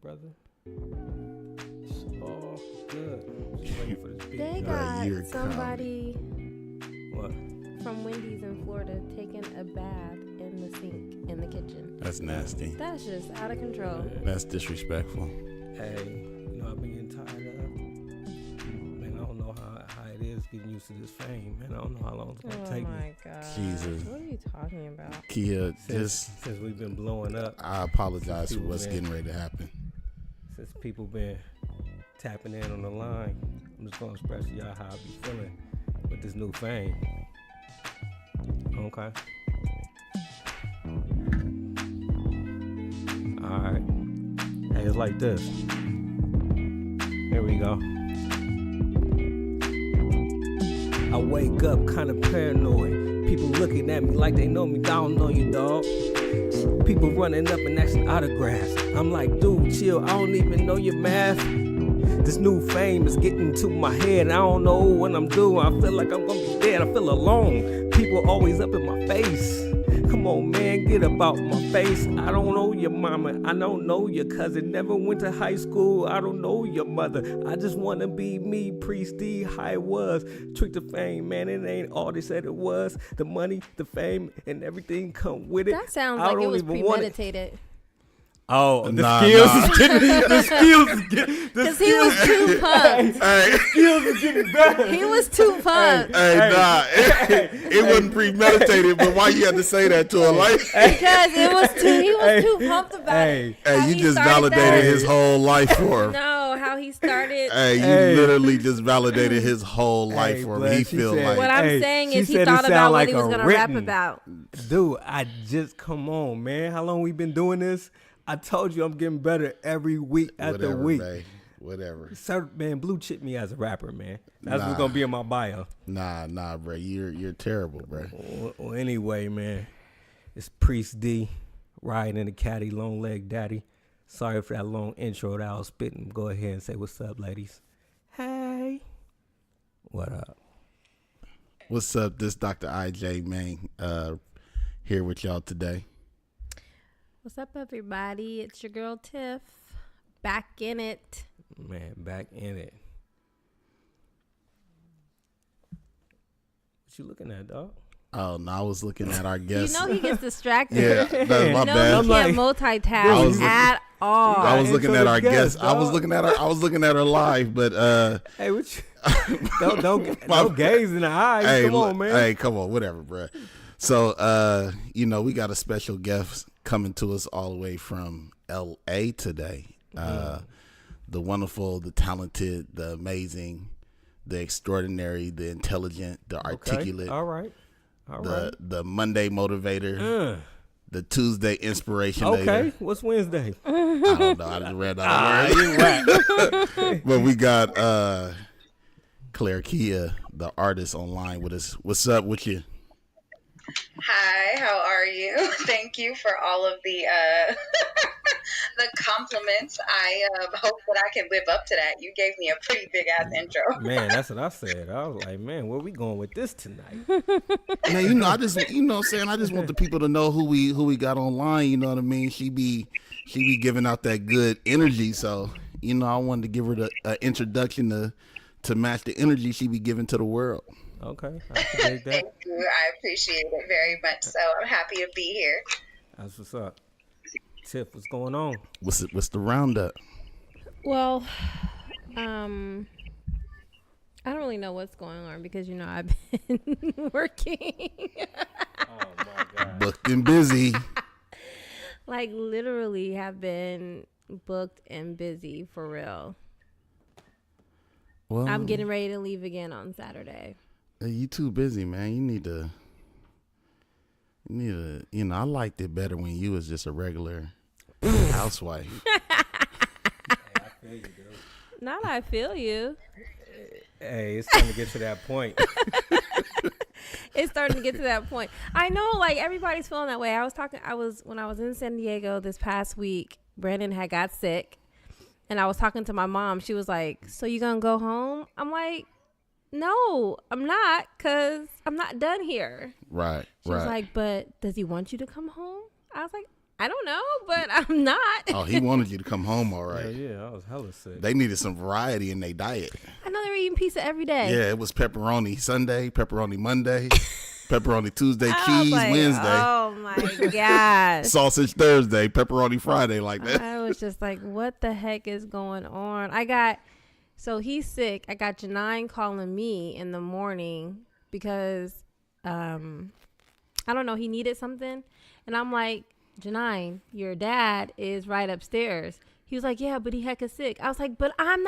brother. It's all good. Just waiting for this beat. They got somebody What? from Wendy's in Florida taking a bath in the sink in the kitchen. That's nasty. That's just out of control. That's disrespectful. Hey, I've been getting tired of. Man, I don't know how it is getting used to this fame. Man, I don't know how long it's gonna take me. Oh my God. Jesus. What are you talking about? Kia, Since we've been blowing up. I apologize for what's getting ready to happen. Since people been tapping in on the line, I'm just gonna express to y'all how I be feeling with this new fame. Okay. Alright. Hey, it's like this. Here we go. I wake up kinda paranoid. People looking at me like they know me. I don't know you, dog. People running up and asking autographs. I'm like, dude, chill. I don't even know your math. This new fame is getting to my head. I don't know what I'm doing. I feel like I'm gonna be dead. I feel alone. People always up in my face. Come on, man, get up out my face. I don't know your mama. I don't know your cousin. Never went to high school. I don't know your mother. I just wanna be me, Priest D, how it was. Trick the fame, man. It ain't all they said it was. The money, the fame, and everything come with it. That sounds like it was premeditated. Oh, the skills is getting Because he was too pumped. the skills is getting better. He was too pumped. It wasn't premeditated, but why you had to say that to him? Like, Because he was too pumped about it. How you he just started validated that. his whole life for him. No, how he started. You literally just validated his whole life for him. He feel like. What I'm saying is he thought about what he was going to rap about. Dude, come on, man. How long we been doing this? I told you I'm getting better every week after week. Babe. Whatever. Sir, man, blue chip me as a rapper, man. That's what's gonna be in my bio. Nah, bro. You're terrible, bro. Well, anyway, man, it's Priest D, riding in the caddy, long leg daddy. Sorry for that long intro that I was spitting. Go ahead and say what's up, ladies. Hey. What up? What's up? This Dr. IJ, man, here with y'all today. What's up, everybody? It's your girl Tiff, back in it. Man, back in it. What you looking at, dog? Oh, no, I was looking at our guest. You know he gets distracted. Yeah, that's my bad. He can't multitask at all. I was looking at our guest. I was looking at her live, but hey, what you, don't gaze in the eyes. Hey, come on, man. Hey, come on, whatever, bro. So, we got a special guest coming to us all the way from LA today. The wonderful, the talented, the amazing, the extraordinary, the intelligent, the articulate. Okay. All right. The Monday motivator. The Tuesday inspirationator. Okay. What's Wednesday? I don't know. I just read out of word. But we got Klairkia, the artist, online with us. What's up with you? Hi, how are you? Thank you for all of the the compliments. I hope that I can live up to that. You gave me a pretty big ass intro. Man, that's what I said. I was like, man, where we going with this tonight? Man, I just, what I'm saying? I just want the people to know who we got online. You know what I mean? She be giving out that good energy. So, I wanted to give her the introduction to match the energy she be giving to the world. Okay, I appreciate that. Thank you. I appreciate it very much. So I'm happy to be here. That's what's up. Tiff, what's going on? What's the roundup? Well, I don't really know what's going on because I've been working. Oh my God. Booked and busy. Like literally have been booked and busy for real. Well, I'm getting ready to leave again on Saturday. You too busy, man. You need to, I liked it better when you was just a regular housewife. I feel you, dude. Not I feel you. Hey, it's time to get to that point. It's starting to get to that point. I know, like, everybody's feeling that way. When I was in San Diego this past week, Brandon had got sick, and I was talking to my mom. She was like, so you gonna go home? I'm like, no, I'm not, because I'm not done here. Right, She was like, but does he want you to come home? I was like, I don't know, but I'm not. Oh, he wanted you to come home all right. Yeah, I was hella sick. They needed some variety in their diet. I know they were eating pizza every day. Yeah, it was pepperoni Sunday, pepperoni Monday, pepperoni Tuesday, I was cheese like, Wednesday, oh my gosh. sausage Thursday, pepperoni Friday, like that. I was just like, what the heck is going on? So he's sick. I got Janine calling me in the morning because, I don't know, he needed something. And I'm like, Janine, your dad is right upstairs. He was like, yeah, but he hecka sick. I was like, but I'm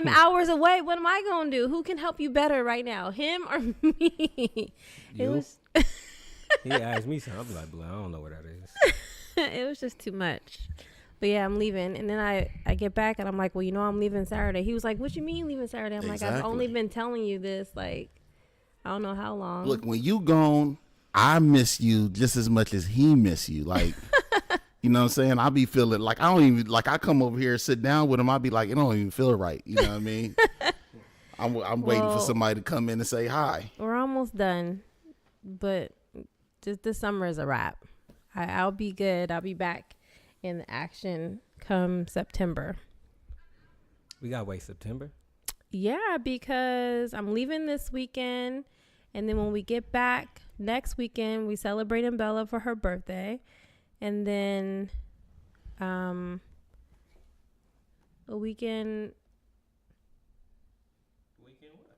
hours away. What am I going to do? Who can help you better right now? Him or me? He asked me something. I'm like, I don't know what that is. It was just too much. But yeah, I'm leaving. And then I get back and I'm like, well, I'm leaving Saturday. He was like, what you mean leaving Saturday? I'm like, I've only been telling you this, like, I don't know how long. Look, when you gone, I miss you just as much as he miss you. Like, you know what I'm saying? I be feeling like I don't even, like I come over here, sit down with him. I be like, it don't even feel right. You know what I mean? I'm waiting for somebody to come in and say hi. We're almost done, but just this summer is a wrap. I'll be good. I'll be back in the action come September. We got to wait September? Yeah, because I'm leaving this weekend. And then when we get back next weekend, we celebrate Bella for her birthday. And then a weekend.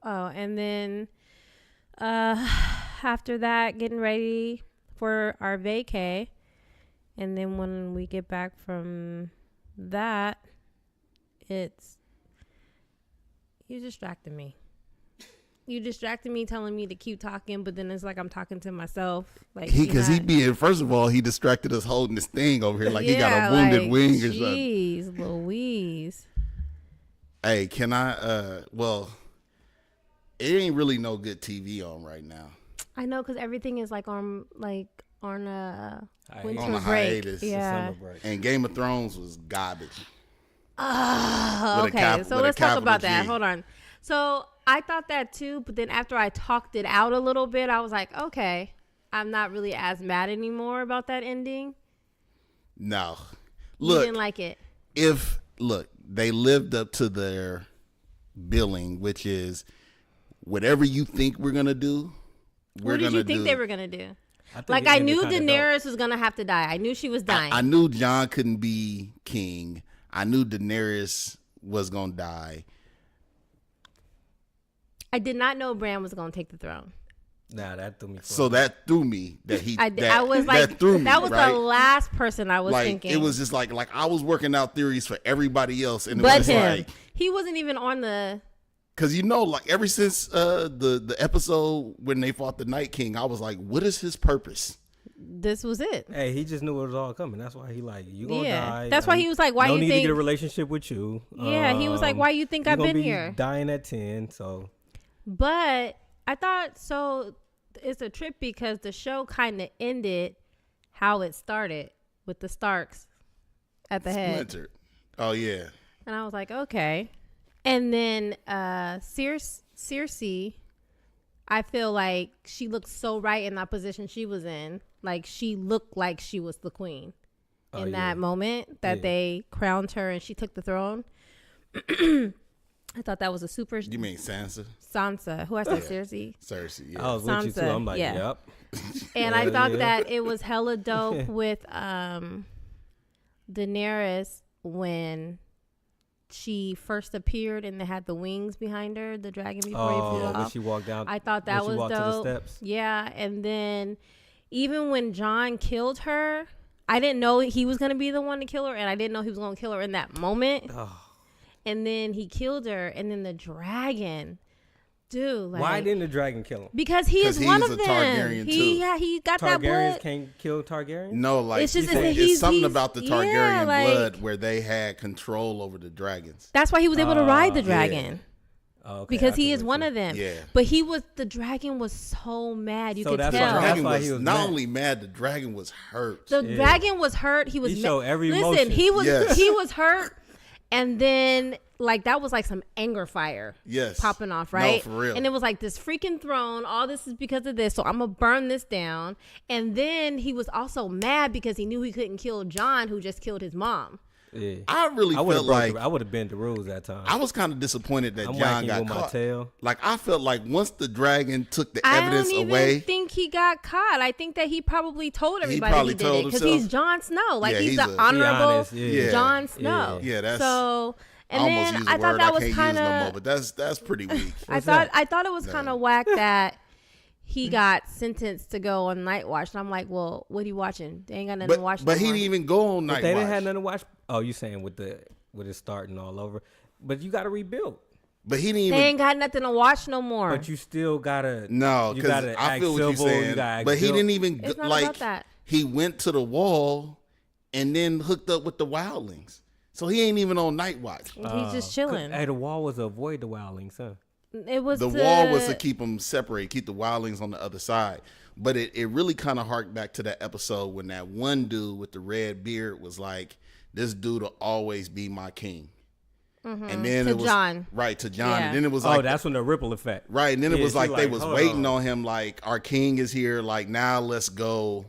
Oh, and then after that, getting ready for our vacay. And then when we get back from that, you distracted me. You distracted me telling me to keep talking, but then it's like I'm talking to myself. Like First of all, he distracted us holding this thing over here like he got a wounded wing or something. Jeez, Louise. Hey, can I, it ain't really no good TV on right now. I know, because everything is like on a winter on a break. Hiatus. Yeah. And Game of Thrones was garbage. Okay, so let's talk about that. Hold on. So I thought that too, but then after I talked it out a little bit, I was like, okay, I'm not really as mad anymore about that ending. No. Look, you didn't like it. They lived up to their billing, which is whatever you think we're going to do, what did you think they were going to do? I knew Daenerys was going to have to die. I knew she was dying. I knew Jon couldn't be king. I knew Daenerys was going to die. I did not know Bran was going to take the throne. Nah, that threw me. So that threw me that he. I was like, that threw me. That was right? The last person I was thinking. It was just like I was working out theories for everybody else, and it but was him. like He wasn't even on the. Because ever since the episode when they fought the Night King, I was like, what is his purpose? This was it. Hey, he just knew it was all coming. That's why he you gonna die. That's why he was like, why you think? No need to get a relationship with you. Yeah, he was like, why you think I've been here? Dying at 10, so. But I thought so. It's a trip because the show kind of ended how it started with the Starks at the head. Oh yeah. And I was like, okay. And then Cersei, I feel like she looked so right in that position she was in. Like she looked like she was the queen in that moment that they crowned her and she took the throne. I thought that was a super. You mean Sansa? Sansa. Who I said Cersei? Cersei. Yeah. I was with you too. I'm like, yep. And I thought that it was hella dope with Daenerys when she first appeared and they had the wings behind her, the dragon before he flew off. When she walked down. I thought that was dope. To the steps. Yeah, and then even when Jon killed her, I didn't know he was gonna be the one to kill her, and I didn't know he was gonna kill her in that moment. Oh. And then he killed her, and then the dragon, dude. Like, why didn't the dragon kill him? Because he is one of them. Targaryen too. He got that blood. Targaryens can't kill Targaryens? No, like it's just it's something about the Targaryen blood where they had control over the dragons. That's why he was able to ride the dragon. Yeah. Oh, okay, because he is one of them. Yeah. But the dragon was so mad. You could tell. The dragon was not only mad, the dragon was hurt. The dragon was hurt. He was showed every Listen, emotion. he was hurt. And then like that was like some anger fire popping off, right? No, for real. And it was like this freaking throne, all this is because of this, so I'm gonna burn this down. And then he was also mad because he knew he couldn't kill John, who just killed his mom. Yeah. I really felt like I would have bent the rules that time. I was kind of disappointed that I'm John whacking got with my caught. tail. Like I felt like once the dragon took the evidence I don't away, even think he got caught. I think that he probably told everybody probably he did told it because himself. he's Jon Snow. Like Yeah, he's he's the a- honorable honest, yeah. Jon Snow. Yeah, that's- so. And I almost then used I a thought word that I was can't kind use no more, of. but that's pretty weak. I thought it was kind of whack that he got sentenced to go on night watch, and I'm like, well, what are you watching? They ain't got nothing to watch. But no he more. didn't even go on night They watch. didn't have nothing to watch. Oh, you saying with it starting all over? But you got to rebuild. But he didn't They even. ain't got nothing to watch no more. But you still gotta. No, you because gotta I act feel what you're civil, you saying. gotta act But he guilt. didn't even It's not like. about that. He went to the wall and then hooked up with the wildlings. So he ain't even on night watch. He's just chilling. Hey, the wall was to avoid the wildlings, huh? It was The wall was to keep them separate, keep the wildlings on the other side. But it really kind of harked back to that episode when that one dude with the red beard was like, "This dude will always be my king." And then To it was John. right to John, Yeah. and then it was like, That's when the ripple effect. right, and then it Yeah, was she like they like, was hold waiting on. on him, like our king is here, like now let's go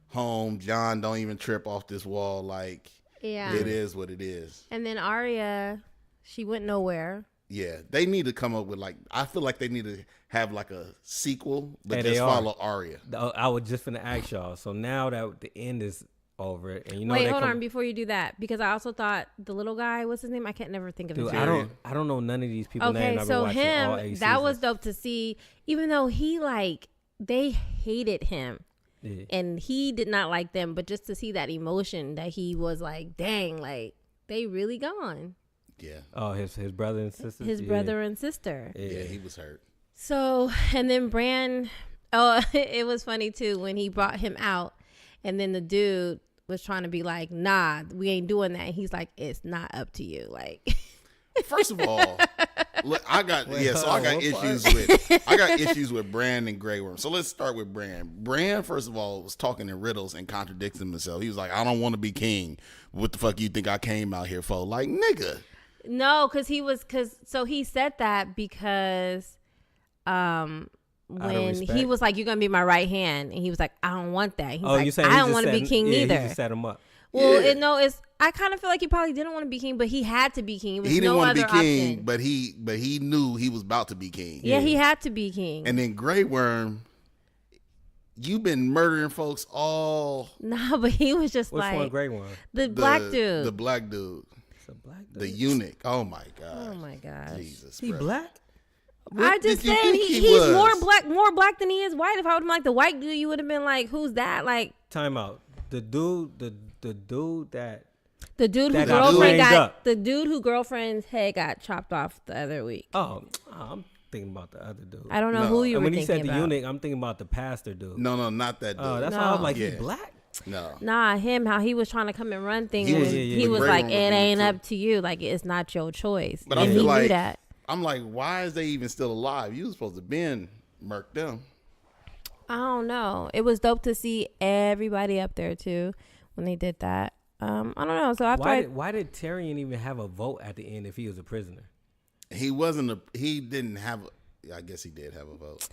home. John, don't even trip off this wall, like Yeah. it is what it is. And then Arya, she went nowhere. Yeah, they need to come up with like I feel like they need to have like a sequel, but Hey, they just are. follow Arya. I was just finna ask y'all. So now that the end is over, and you know Wait, they hold come, on before you do that, because I also thought the little guy, what's his name? I can't never think of his Dude, name. I don't know none of these people's Okay, names. I've been so watching all 8 him, that was seasons. dope to see, even though he like, they hated him Yeah. and he did not like them, but just to see that emotion that he was like, dang, like they really gone. Yeah, Oh, his brother and sister. His brother and sister. yeah, he was hurt. So, and then Bran, it was funny too when he brought him out and then the dude was trying to be like, nah, we ain't doing that. And he's like, it's not up to you. Like, First of all, look, I got Wait, I got what issues with Bran and Grey Worm. So let's start with Bran. Bran, first of all, was talking in riddles and contradicting himself. He was like, "I don't want to be king. What the fuck you think I came out here for?" Like, nigga. no, so he said that because when respect. he was like, you're gonna be my right hand, and he was like, I don't want that. He's Oh, like, you saying I don't want to be king He either. just set him up. Well, Yeah. I kind of feel like he probably didn't want to be king, but he had to be king. It was He didn't no want to other be king, option. but he knew he was about to be king. Yeah, he had to be king. And then Grey Worm, you've been murdering folks all No, but he was just Which one, like Grey One? the black dude. The black dude. It's a black dude. The eunuch. Oh my god. Oh my gosh. Jesus. He bro. black? I just did you said think he he's was? more black than he is white. If I would have been like the white dude, you would have been like, who's that? Like Time out. The dude that the dude who That got girlfriend framed got up. the dude who girlfriend's head got chopped off the other week. I'm thinking about the other dude. I don't know No. who you And were when he thinking said the about. eunuch, I'm thinking about the pastor dude. No, not that dude. Oh, that's why I was No. like, Yeah. he black? no. Nah, him, how he was trying to come and run things. He and was- he yeah, was Grey like, Worm it was doing ain't it up to you. Like, it's not your choice. But I and feel he like knew that. I'm like, why is they even still alive? You was supposed to been murk them. I don't know. It was dope to see everybody up there, too, when they did that. I don't know. So after Why did Tyrion even have a vote at the end if he was a prisoner? He didn't have I guess he did have a vote.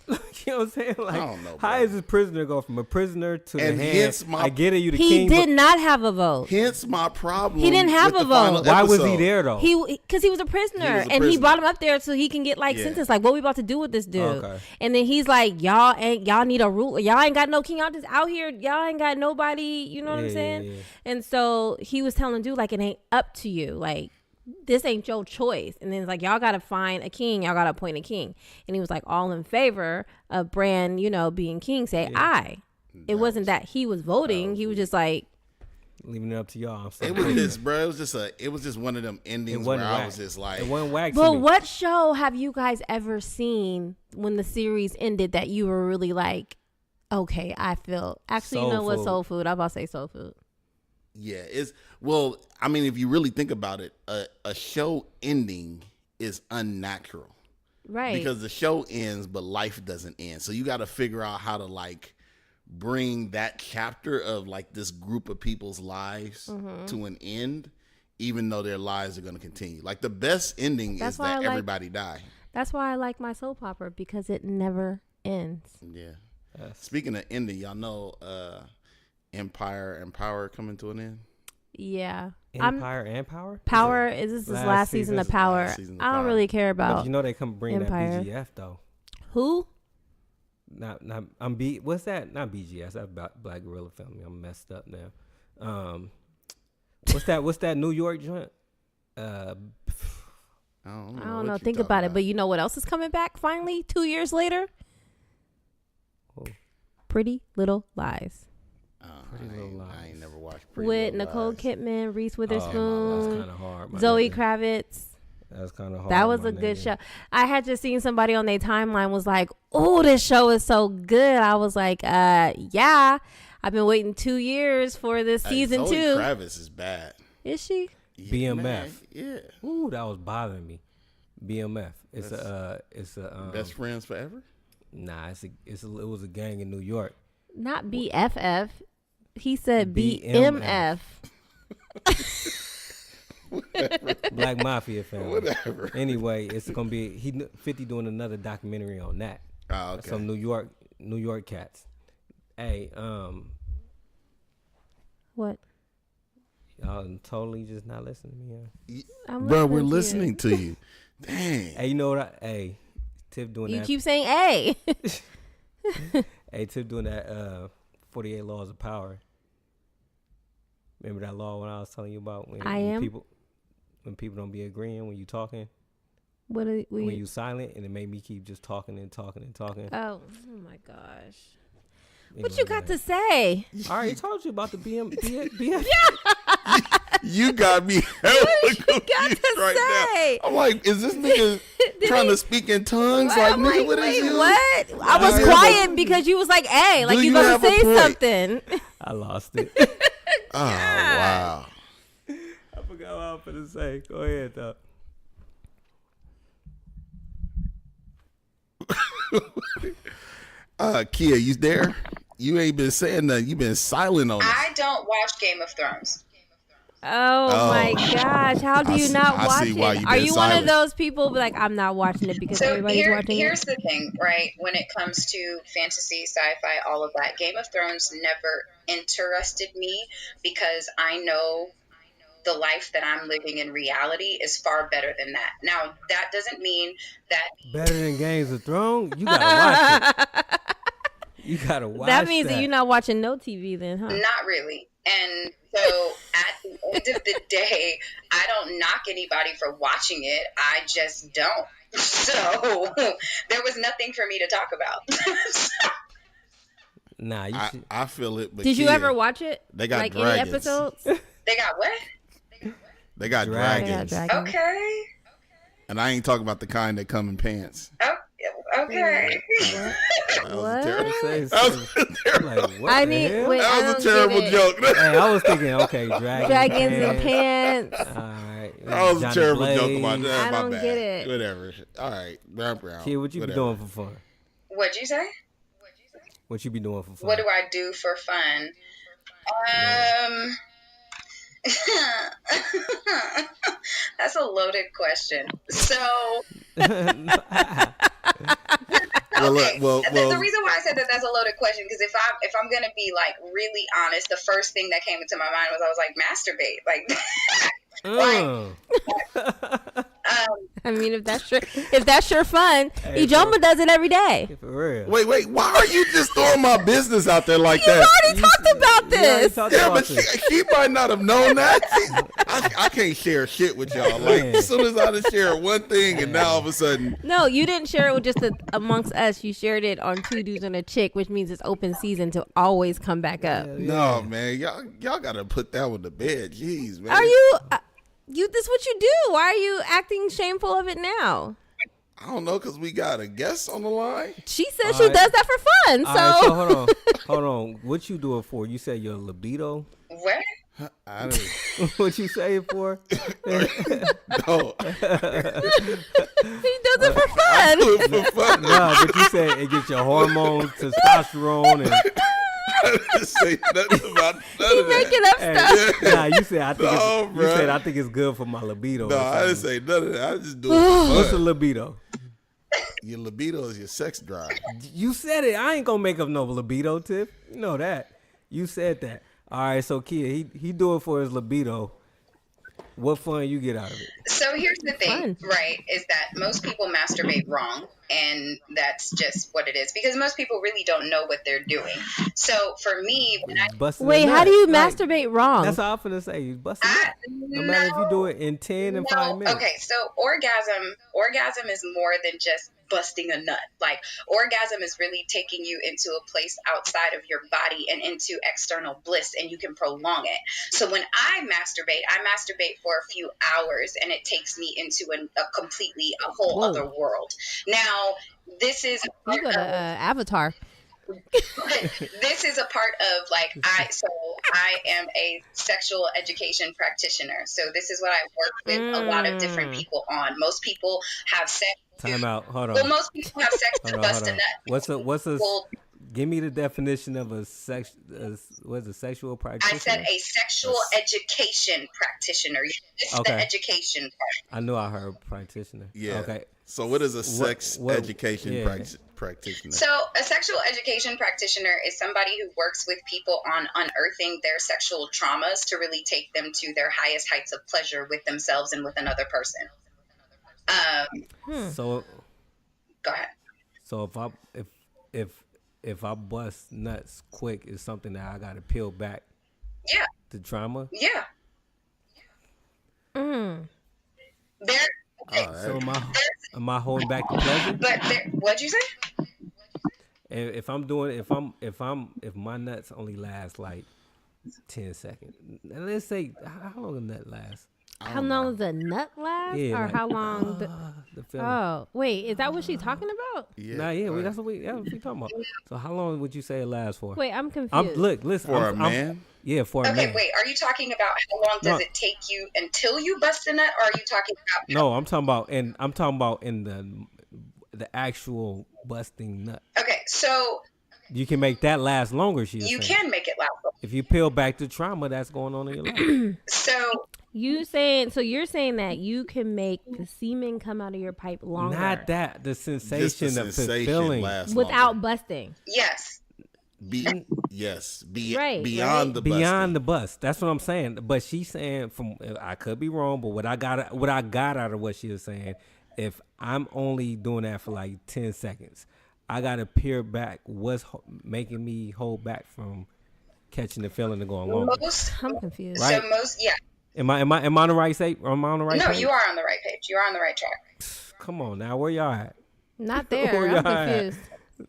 You know what I'm saying? Like, I don't know, how bro. is this prisoner go from a prisoner to And the hand? hence my- I get it, you the he king. did not have a vote. Hence my problem. He didn't have with a the final vote. Why was he episode. there though? Because he was a prisoner, He was a and he prisoner. brought him up there so he can get like Yeah. sentenced. Like, what we about to do with this dude? Okay. And then he's like, y'all need a ruler. Y'all ain't got no king. Y'all just out here. Y'all ain't got nobody. You know what I'm Yeah, saying? yeah. And so he was telling dude like, it ain't up to you. Like, this ain't your choice. And then it's like, y'all gotta find a king. Y'all gotta appoint a king. And he was like, all in favor of Bran, being king. Say aye. It wasn't that he was voting. He was just like, Leaving it up to y'all. I'm It sorry. was just, bro. It was just one of them endings where wasn't I whack. was just like, It wasn't whack to but me. what show have you guys ever seen when the series ended that you were really like, okay, I feel actually, Soul you know what, Food. soul food. I'm about to say soul food. yeah, well, I mean, if you really think about it, a show ending is unnatural Right. because the show ends, but life doesn't end. So you got to figure out how to like bring that chapter of like this group of people's lives Mm-hmm. to an end even though their lives are going to continue. Like the best ending is that everybody die. That's why I like my soap opera, because it never ends. Yeah. Speaking of ending, y'all know Empire and Power coming to an end? Yeah. Empire and Power? Power is this last season of Power. I don't really care about. But you know they come bring Empire. that BGF though. Who? What's that? Not BGS. That's Black Gorilla Family. I'm messed up now. What's that New York joint? I don't know. Think about it. But you know what else is coming back finally 2 years later? Oh. Pretty Little Lies. I ain't never watched Pretty with Little Nicole Lies. Kidman, Reese Witherspoon, that's kind of hard. Zoe Kravitz. That's kind of hard. That was a good show. I had just seen somebody on their timeline was like, "Oh, this show is so good." I was like, yeah. I've been waiting 2 years for this season Zoe 2. Kravitz is bad. Is she? BMF. Man, yeah. Ooh, that was bothering me. BMF. It's a Best Friends Forever? Nah, it was a gang in New York. Not BFF. He said BMF. Black Mafia family. Whatever. Anyway, it's gonna be 50 doing another documentary on that. Oh, okay. Some New York cats. Hey, What? y'all totally just not listening to me. Bro, we're listening to you. Dang. Hey, you know what? Tiff doing You that. keep saying A. Hey, Tiff doing that 48 Laws of Power. Remember that law when I was telling you about when people don't be agreeing when you talking? When you silent, and it made me keep just talking and talking and talking. Oh my gosh. What you got to say? I already told you about the BF. You got me hella confused say? now. I'm like, is this nigga trying to speak in tongues? Like, I'm nigga, like, what is wait, you? what? I was quiet because you was like, "Hey, like you gonna say something." I lost it. Oh, wow. I forgot what I was going to say. Go ahead, though. Kia, you there? You ain't been saying nothing. You been silent on it. I don't watch Game of Thrones. Oh my gosh! How do you not watch see why it? you Are been you one silent. of those people like I'm not watching it because So everybody's watching here's it? the thing, right? When it comes to fantasy, sci-fi, all of that, Game of Thrones never interested me because I know the life that I'm living in reality is far better than that. Now, that doesn't mean that... Better than Games of Thrones? You gotta watch it. You gotta watch That means that you're not watching no TV then, huh? Not really. And so at the end of the day, I don't knock anybody for watching it. I just don't. So there was nothing for me to talk about. Nah, I feel it. But Did you ever watch it? They got like dragons. any episodes? They got what? They got Dragons. dragons. Okay. And I ain't talking about the kind that come in pants. Oh, okay. That was a terrible. That was terrible. Like, what I the need. hell? Wait, That was a I don't terrible get it. joke. Hey, I was thinking, okay, Dragons and pants. All right. That was Johnny a terrible Blaze. joke about that. I My don't bad. get it. Whatever. All right. Brown. Kid, what you be doing for fun? What'd you say? What you be doing for fun? What do I do for fun? That's a loaded question. So, the reason why I said that that's a loaded question because if I'm gonna be like really honest, the first thing that came into my mind was I was like masturbate, I mean, if that's your fun, Ijoma does it every day. For real. Wait. Why are you just throwing my business out there like You that? already talked about this. Yeah, but she might not have known that. I can't share shit with y'all. Like, as soon as I just share one thing, and now all of a sudden, No, you didn't share it with just amongst us. You shared it on Two Dudes and a Chick, which means it's open season to always come back up. no, man, y'all gotta put that one to bed. Jeez, man. Are you? This what you do? Why are you acting shameful of it now? I don't know, cause we got a guest on the line. She said she does that for fun. All So, right, so hold on. What you do it for? You say your libido? what? I don't. What you say it for? No, he does it for I fun. do it for fun. No, but you say it gets your hormones, testosterone, and I didn't say nothing about none He of that. making up stuff. Nah, you said I think No, it's, you bruh. said I think it's good for my libido. No, or I didn't something. say none of that. I was just doing it What's for a fun. libido? Your libido is your sex drive. You said it. I ain't gonna make up no libido, Tiff. You know that. You said that. All right, so Kia, he do it for his libido. What fun you get out of it? So here's the thing, Fun. right, is that most people masturbate wrong, and that's just what it is, because most people really don't know what they're doing. So for me, when Busting Wait, a how nut. do you Like, masturbate wrong? That's all I'm finna say. You busting a nut. No matter if you do it in 10 and 5 minutes. Okay, so orgasm is more than just busting a nut. Like, orgasm is really taking you into a place outside of your body and into external bliss, and you can prolong it. So when I masturbate for a few hours, and it takes me into a whole Whoa. other world. Now, this is a You part go to of Avatar. this is a part of, like, I am a sexual education practitioner. So this is what I work with a lot of different people on. Most people have sex. Time out. Hold on. Well, most people have sex to Hold bust a on. nut. What's a? Well, Give me the definition of a what's a sexual practitioner? I said a sexual education practitioner. You missed Okay. the education part. I knew I heard practitioner. Yeah. Okay. So what is a sex what- education yeah. practitioner? So a sexual education practitioner is somebody who works with people on unearthing their sexual traumas to really take them to their highest heights of pleasure with themselves and with another person. So Go ahead. so if I bust nuts quick, is something that I got to peel back Yeah. the trauma. Yeah. There. Okay. All right. So am I holding back the pleasure? But what'd you say? If my nuts only last like 10 seconds, and let's say how long a nut lasts? How long does the nut last? Yeah, or like, how long? The feeling. Oh, wait. Is that what she's talking about? Yeah. Nah, yeah, all right. that's what we talking about. So how long would you say it lasts for? Wait, I'm confused. Listen. For a man? Yeah, for a Okay, man. wait. Are you talking about how long does it take you until you bust a nut, or are you talking about? No, I'm talking about in the actual busting nut. Okay, so You can make that last longer. She's you saying. can make it last. If you peel back the trauma that's going on in your life. So you're saying that you can make the semen come out of your pipe longer Not that the Just the sensation of sensation fulfilling. lasts without longer. busting. yes, Beyond Right, the busting. Beyond the bust. That's what I'm saying. But she's saying I could be wrong, but what I got out of what she was saying, if I'm only doing that for like 10 seconds, I gotta peer back what's making me hold back from catching the feeling and going longer. I'm confused. Right. So most, yeah. Am I on the right state? Am I on the right No, page? you are on the right page. You are on the right track. Come on now, where y'all at? Not there. Where I'm y'all at? confused.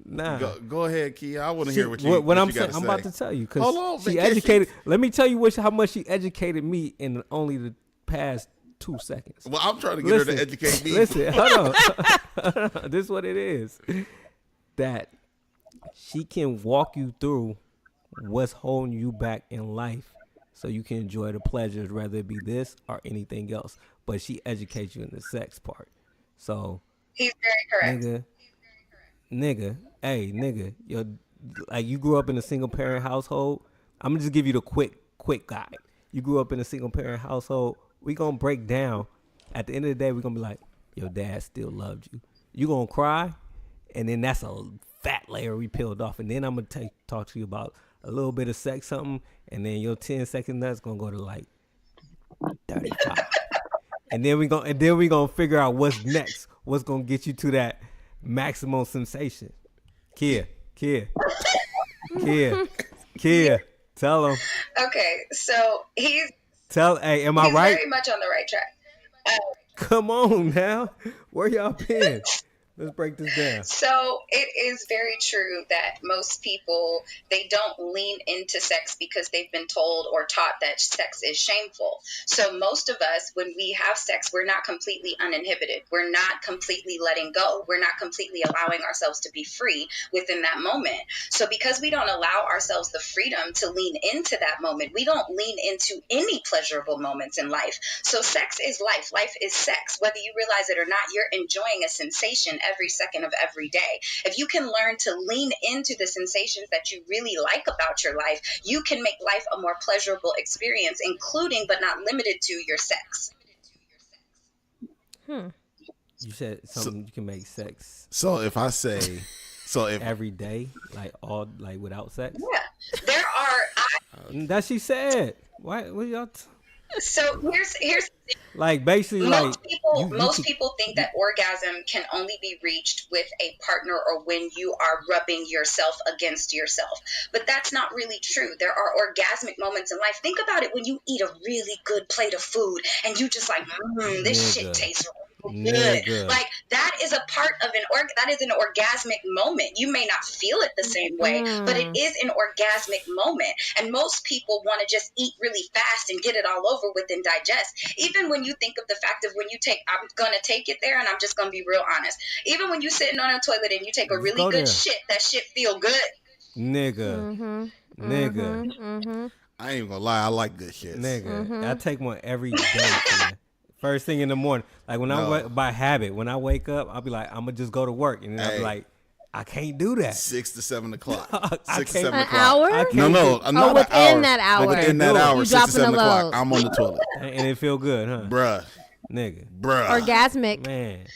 Nah. Go ahead, Kia. I want to hear what you. What I'm you gotta saying, I'm say. about to tell you Hold on, because she vacation. educated. Let me tell you how much she educated me in only the past 2 seconds. Well, I'm trying to get her to educate me. Listen, hold on. This is what it is. That she can walk you through what's holding you back in life so you can enjoy the pleasures, whether it be this or anything else. But she educates you in the sex part. So, He's very correct. nigga, like you grew up in a single parent household. I'm gonna just give you the quick guide. You grew up in a single parent household. We gonna break down. At the end of the day, we gonna be like, your dad still loved you. You gonna cry, and then that's a fat layer we peeled off. And then I'm gonna talk to you about a little bit of sex, something, and then your 10-second nut's gonna go to like 35. And then we gonna figure out what's next. What's gonna get you to that maximum sensation? Kia. Tell him. Okay, so hey, Am I he's right? very much on the right track. Come on now. Where y'all been? Let's break this down. So it is very true that most people, they don't lean into sex because they've been told or taught that sex is shameful. So most of us, when we have sex, we're not completely uninhibited. We're not completely letting go. We're not completely allowing ourselves to be free within that moment. So because we don't allow ourselves the freedom to lean into that moment, we don't lean into any pleasurable moments in life. So sex is life. Life is sex. Whether you realize it or not, you're enjoying a sensation every second of every day. If you can learn to lean into the sensations that you really like about your life, you can make life a more pleasurable experience, including but not limited to your sex. You said something you can make sex. So if I say, if every day, like without sex. Yeah, there are. That she said. Why? What y'all? So here's like basically most like most people think that orgasm can only be reached with a partner or when you are rubbing yourself against yourself, but that's not really true. There are orgasmic moments in life. Think about it when you eat a really good plate of food and you just like, this shit tastes good. Like that is a part of that is an orgasmic moment. You may not feel it the same way, but it is an orgasmic moment. And most people want to just eat really fast and get it all over with and digest. Even when you think of the fact of when you take, I'm going to take it there and I'm just going to be real honest. Even when you're sitting on a toilet and you take a really good shit, that shit feel good. Nigga. I ain't gonna lie, I like good shit. Nigga. I take one every day, man. First thing in the morning. Like when by habit, when I wake up, I'll be like, I'm gonna just go to work. And then I'll be like, I can't do that. 6 to 7 o'clock. 6 to 7 An o'clock. hour? No, not within that hour. Within that hour, You 6 to 7 dropping a o'clock, load. I'm on the toilet. And it feel good, huh? Bruh. Orgasmic. Man.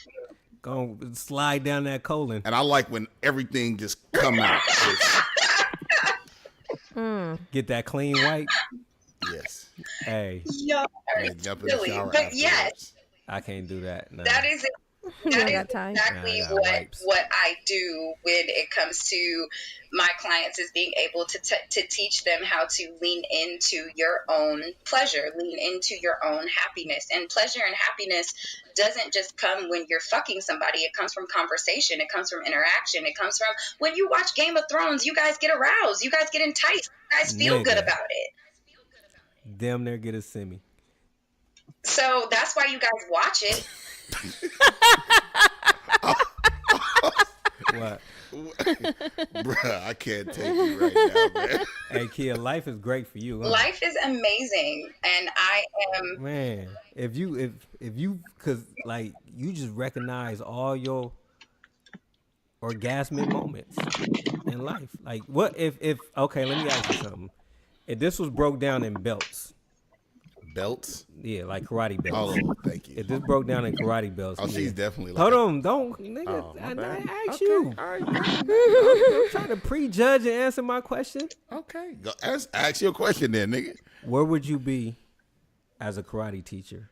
Gonna slide down that colon. And I like when everything just come out. Get that clean wipe. Yes. Hey. Yo, Jump in the shower but afterwards. yes, I can't do that. No. that is exactly Nah, wipes. what I do when it comes to my clients, is being able to teach them how to lean into your own pleasure, lean into your own happiness. And pleasure and happiness doesn't just come when you're fucking somebody. It comes from conversation. It comes from interaction. It comes from when you watch Game of Thrones. You guys get aroused. You guys get enticed. You guys feel good about it. Damn near get a semi. So that's why you guys watch it. What? Bruh, I can't take you right now, man. Hey, Kia, life is great for you. Huh? Life is amazing, and I am. Man, if you, cause like you just recognize all your orgasmic moments in life. Like, what if? Okay, let me ask you something. If this was broke down in belts. Belts? Yeah, like karate belts. Oh, thank you. If this broke down in karate belts. Oh, she's definitely like. Hold on, don't, nigga. Oh, I asked you. All right. I'm trying to prejudge and answer my question. Okay. Go ask your question then, nigga. Where would you be as a karate teacher?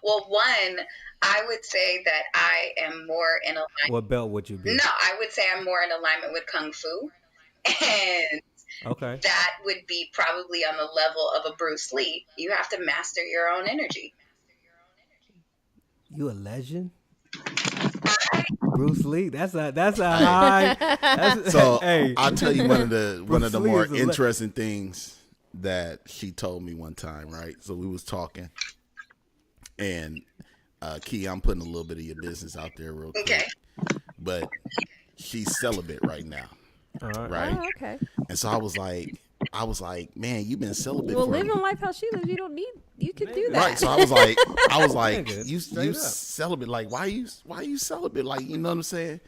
Well, one, I would say that I am more in alignment. What belt would you be? No, I would say I'm more in alignment with Kung Fu. And Okay. that would be probably on the level of a Bruce Lee. You have to master your own energy. You a legend? Bruce Lee? That's a high. So hey, I'll tell you one of the Lee more is a interesting things that she told me one time, right? So we was talking, and Key, I'm putting a little bit of your business out there real quick. Okay. But she's celibate right now. all right. Right? Oh, okay. And so I was like, man, you've been celibate Well, for living life how she lives, you could do that. right. So I was like, Nigga, you straight up. celibate? Like, why you celibate? Like, you know what I'm saying?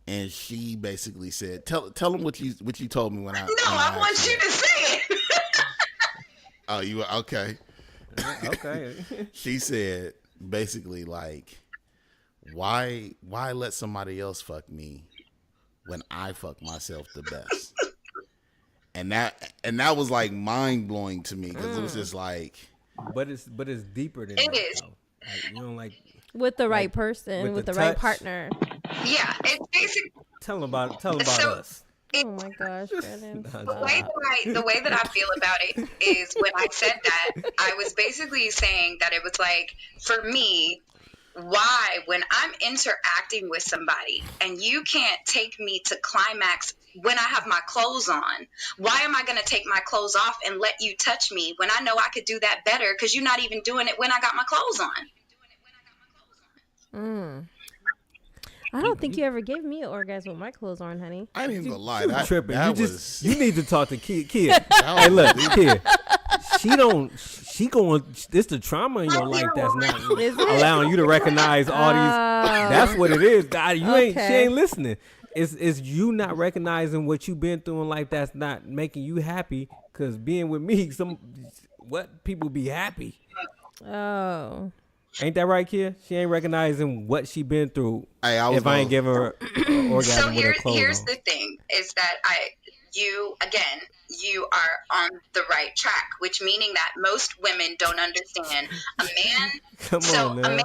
And she basically said, tell them what you told me when I. No, I want you to say it. Oh, you okay? Okay. She said basically like, why let somebody else fuck me when I fuck myself the best? And that was like mind blowing to me because it was just like. But it's deeper than It that. is. Though. Like, you don't like. With the right Like, person, with with the the right touch. partner. Yeah, it's basically Tell them about So- us. Oh my gosh, Brandon. the way that I feel about it is when I said that, I was basically saying that it was like, for me, why, when I'm interacting with somebody and you can't take me to climax when I have my clothes on, why am I going to take my clothes off and let you touch me when I know I could do that better because you're not even doing it when I got my clothes on? I don't think you ever gave me an orgasm with my clothes on, honey. I ain't even gonna lie. You That, tripping. that You was, you need to talk to Kid. that Hey, was look, deep. Kid. She going. This the trauma in your life that's not Is it? allowing you to recognize all these. That's what it is. God, you ain't. She Okay. ain't listening. It's you not recognizing what you've been through in life that's not making you happy. Cause being with me, what people be happy. Oh. Ain't that right, Kia? She ain't recognizing what she been through. Hey, I ain't giving her an orgasm So with her clothes here's on. the thing: is that you are on the right track, which meaning that most women don't understand a man. Come So on, a now. man.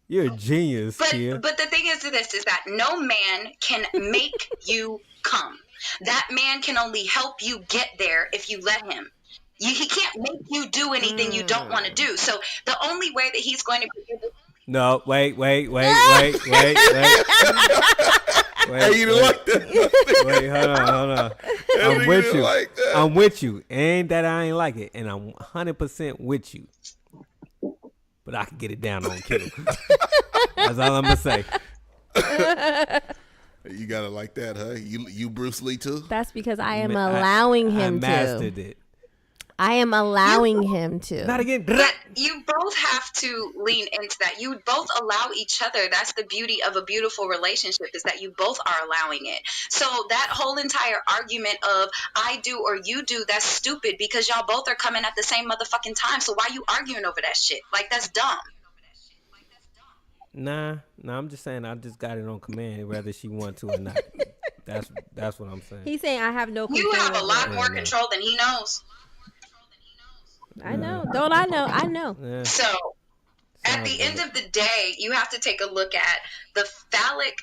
You're a genius, Kia. But the thing is that no man can make you come. That man can only help you get there if you let him. He can't make you do anything you don't want to do. So the only way that he's going to be able. No, wait. Hey, you didn't like that. Wait, hold on. I'm with you. Like that. I'm with you. Ain't that I ain't like it, and I'm 100% with you. But I can get it down on Kittle. That's all I'm gonna say. You got it like that, huh? You Bruce Lee too? That's because I am allowing him I mastered to. it. I am allowing him to. Not again. But you both have to lean into that. You both allow each other. That's the beauty of a beautiful relationship, is that you both are allowing it. So that whole entire argument of I do or you do, that's stupid, because y'all both are coming at the same motherfucking time. So why you arguing over that shit? Like, that's dumb. Nah, I'm just saying I just got it on command, whether she want to or not. That's what I'm saying. He's saying I have no control. You have a over lot it. more control than he knows. I know. Don't I know? I know. Yeah. So at Sounds the end good. of the day, you have to take a look at the phallic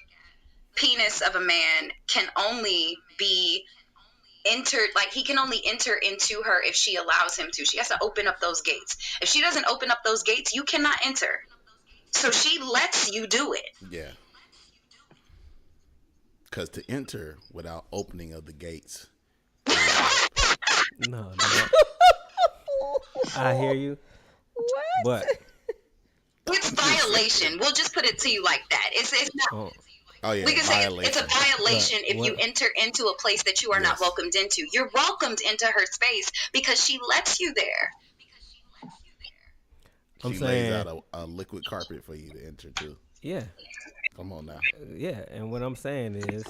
penis of a man can only be entered, like he can only enter into her if she allows him to. She has to open up those gates. If she doesn't open up those gates, you cannot enter. So she lets you do it. Yeah. Because to enter without opening of the gates. No. I hear you. What? But It's violation. We'll just put it to you like that. It's not. Oh yeah. We can say violation. it's a violation if you enter into a place that you are not welcomed into. You're welcomed into her space because she lets you there. She lays out a liquid carpet for you to enter too. yeah, Come on now. yeah. And what I'm saying is,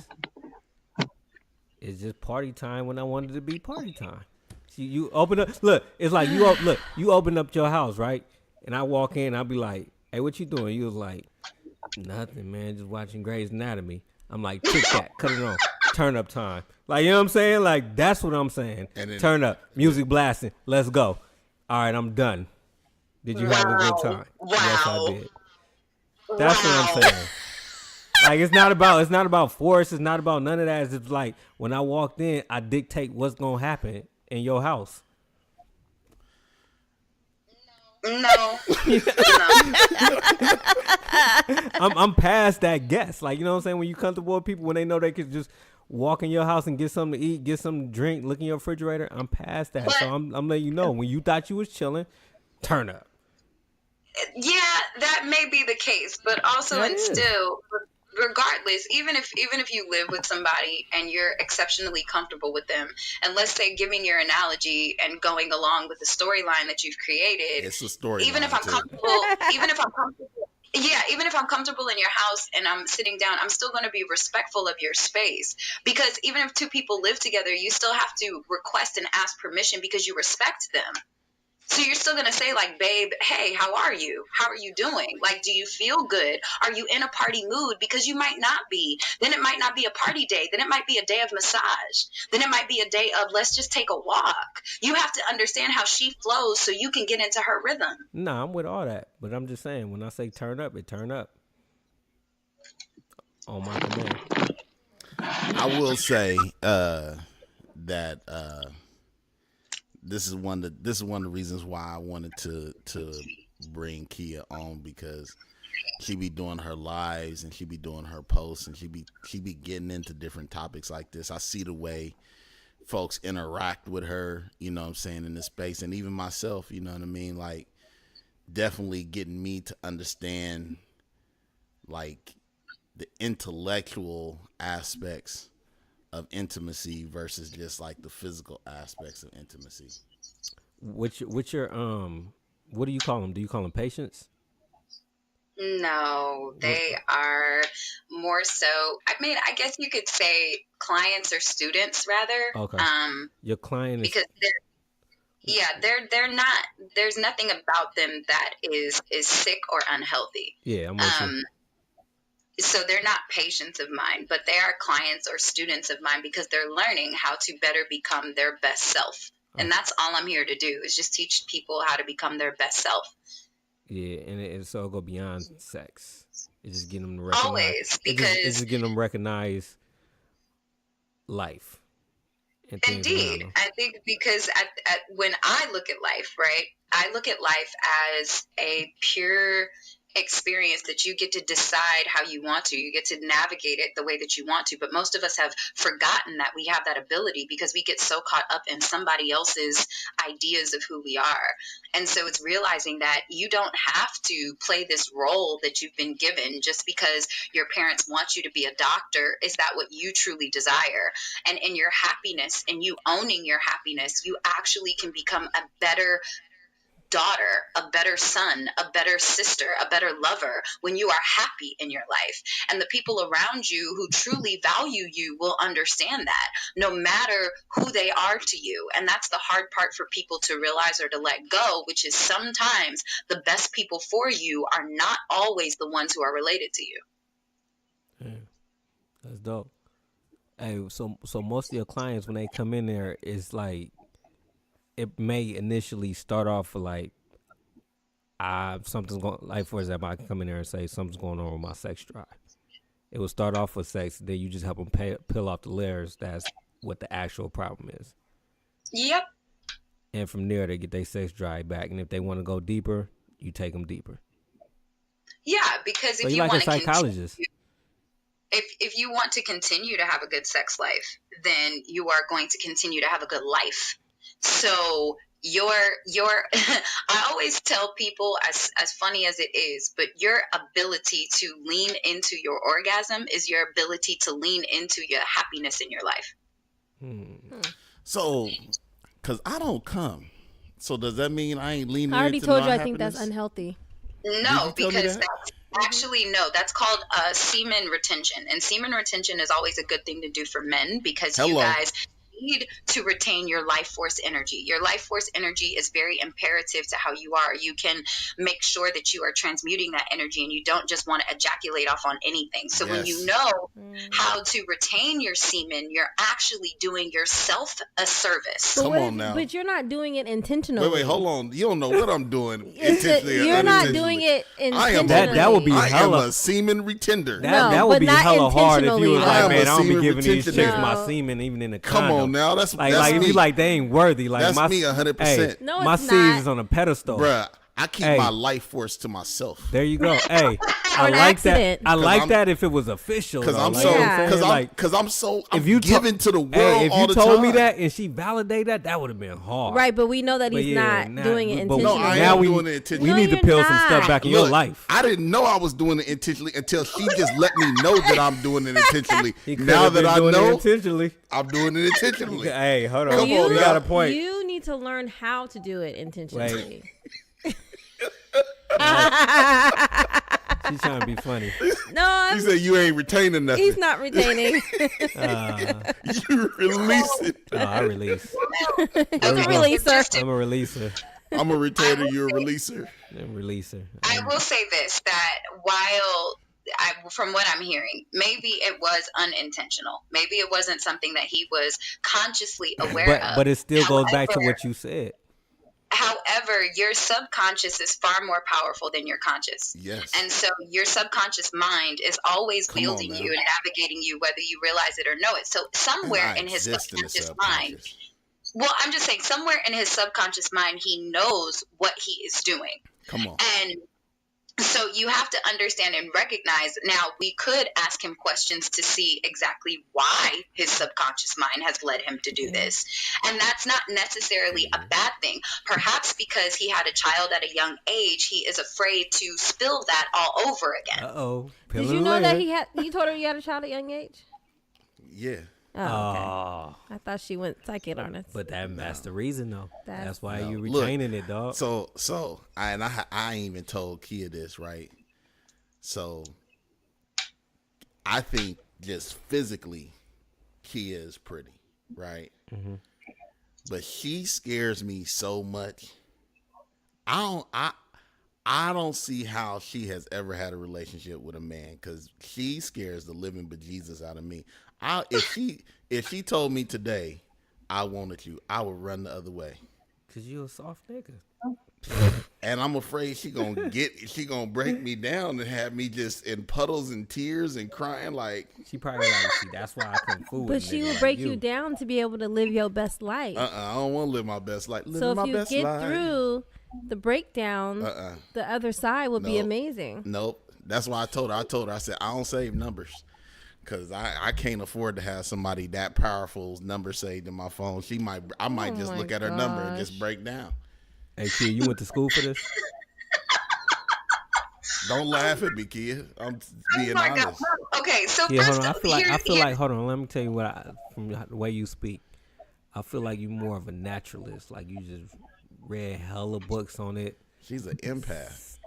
it's just party time when I wanted to be party time. See, you open up. Look, it's like you open up your house, right? And I walk in, I'll be like, "Hey, what you doing?" You was like, "Nothing, man. Just watching Grey's Anatomy." I'm like, "Tick that, cut it on, turn up time." Like, you know what I'm saying? Like, that's what I'm saying. And then, Turn up, music blasting. Let's go. All right, I'm done. Did you have a good time? Yes, I did. That's what I'm saying. Like, it's not about force. It's not about none of that. It's like when I walked in, I dictate what's gonna happen in your house. No. I'm past that guess. Like, you know what I'm saying? When you comfortable with people, when they know they could just walk in your house and get something to eat, get something to drink, look in your refrigerator, I'm past that. So I'm letting you know, when you thought you was chilling, turn up. Yeah, that may be the case, but also That and is. still, regardless, even if you live with somebody and you're exceptionally comfortable with them, and let's say, giving your analogy and going along with the storyline that you've created, it's a story. even if I'm comfortable, even if I'm comfortable in your house and I'm sitting down, I'm still going to be respectful of your space, because even if two people live together, you still have to request and ask permission because you respect them. So you're still going to say, like, babe, hey, how are you? How are you doing? Like, do you feel good? Are you in a party mood? Because you might not be. Then it might not be a party day. Then it might be a day of massage. Then it might be a day of let's just take a walk. You have to understand how she flows so you can get into her rhythm. Nah, I'm with all that. But I'm just saying, when I say turn up, it turn up. On my command. I will say that this is one of the reasons why I wanted to bring Kia on, because she be doing her lives and she be doing her posts and she be getting into different topics like this. I see the way folks interact with her, you know what I'm saying, in this space, and even myself, you know what I mean, like definitely getting me to understand like the intellectual aspects of intimacy versus just like the physical aspects of intimacy. What do you call them? Do you call them patients? No, they are more so. I mean, I guess you could say clients or students rather. Okay. Your client is Because they're not. There's nothing about them that is sick or unhealthy. Yeah, I'm with you. So they're not patients of mine, but they are clients or students of mine because they're learning how to better become their best self. And that's all I'm here to do is just teach people how to become their best self. Yeah, and it's all go beyond sex. It's just getting them to recognize. Always, because it's just getting them to recognize life. And things around indeed, them. I think because when I look at life, right, I look at life as a pure experience that you get to decide how you want to. You get to navigate it the way that you want to. But most of us have forgotten that we have that ability because we get so caught up in somebody else's ideas of who we are. And so it's realizing that you don't have to play this role that you've been given just because your parents want you to be a doctor. Is that what you truly desire? And in your happiness and you owning your happiness, you actually can become a better daughter, a better son, a better sister, a better lover when you are happy in your life. And the people around you who truly value you will understand that no matter who they are to you. And that's the hard part for people to realize or to let go, which is sometimes the best people for you are not always the ones who are related to you. Yeah, that's dope. Hey, so most of your clients when they come in there is like, it may initially start off for like, something's going, like for example, I can come in there and say something's going on with my sex drive. It will start off with sex, then you just help them peel off the layers. That's what the actual problem is. Yep. And from there, they get their sex drive back. And if they want to go deeper, you take them deeper. Yeah, because So if you you like want a to psychologist. if you want to continue to have a good sex life, then you are going to continue to have a good life. So your I always tell people, as funny as it is, but your ability to lean into your orgasm is your ability to lean into your happiness in your life. So, because I don't come, so does that mean I ain't leaning I already into told my you I think that's happiness? unhealthy. No, Did you tell me because that? that's actually, no, that's called semen retention. And semen retention is always a good thing to do for men because you Hello. guys need to retain your life force energy. Your life force energy is very imperative to how you are. You can make sure that you are transmuting that energy and you don't just want to ejaculate off on anything. So when you Yes. know how to retain your semen, you're actually doing yourself a service. Come on now. But you're not doing it intentionally. Wait, hold on. You don't know what I'm doing intentionally or You're not unintentionally. doing it I am intentionally. That would be I am hella. a semen retender. That would but be not hella hard if you was intentionally. like, I am man, I a don't be semen giving these chicks retention. my No. semen even in the Come condom. on now. That's Like me. if you like they ain't worthy. Like That's my, me 100%. Hey, No, my it's seeds not. is on a pedestal. Bruh, I keep Hey. my life force to myself. There you go. Hey, I an like that. accident. I like I'm- that if it was official. Because though. I'm Like, so, you know what I'm saying? because Like, I'm if you giving to the world hey, if all you the told time. me that and she validated that would have been hard. Right, but we know that But he's yeah, not nah, doing it but intentionally. No, I now am we doing it intentionally. we need to you're peel some stuff not. back in Look, your life. I didn't know I was doing it intentionally until she just let me know that I'm doing it intentionally. He could Now have that been I doing it know, intentionally. I'm doing it intentionally. Hey, hold Come on. on You now. got a point. You need to learn how to do it intentionally. She's trying to be funny. No, She said you ain't retaining nothing. he's not retaining. You release it. I release. He's a releaser. I'm a releaser. I'm a retainer. You're a releaser. I'm a releaser. I will say this, that while from what I'm hearing, maybe it was unintentional. Maybe it wasn't something that he was consciously aware of. But it still goes back to However- what you said. However, your subconscious is far more powerful than your conscious. Yes. And so your subconscious mind is always Come on wielding now. you and navigating you, whether you realize it or know it. So somewhere I in his exist in the subconscious mind, subconscious. well, I'm just saying, somewhere in his subconscious mind, he knows what he is doing. Come on. And so you have to understand and recognize. Now, we could ask him questions to see exactly why his subconscious mind has led him to do this. And that's not necessarily a bad thing. Perhaps because he had a child at a young age, he is afraid to spill that all over again. Uh-oh. Did you know that you told her you had a child at a young age? Yeah. Oh, okay. Oh, I thought she went psychic on us. but that's the reason though. That's why No. you Look, retaining it, dog. So I ain't even told Kia this, right? So I think just physically, Kia is pretty, right? Mm-hmm. But she scares me so much. I don't see how she has ever had a relationship with a man, because she scares the living bejesus out of me. If she told me today I wanted you, I would run the other way. Cause you a soft nigga. And I'm afraid she gonna break me down and have me just in puddles and tears and crying like. She probably like, see, that's why I couldn't fool with But she will like break you down to be able to live your best life. I don't want to live my best life. So if you get through the breakdown, the other side will be amazing. Nope. That's why I told her. I said, I don't save numbers. Because I can't afford to have somebody that powerful number saved in my phone. I might just look at her number and just break down. Hey, Kia, you went to school for this? Don't laugh at me, Kia. I'm being honest. Okay, so yeah, first, hold on. I feel like, hold on. Let me tell you from the way you speak. I feel like you're more of a naturalist. Like you just read hella books on it. She's an empath.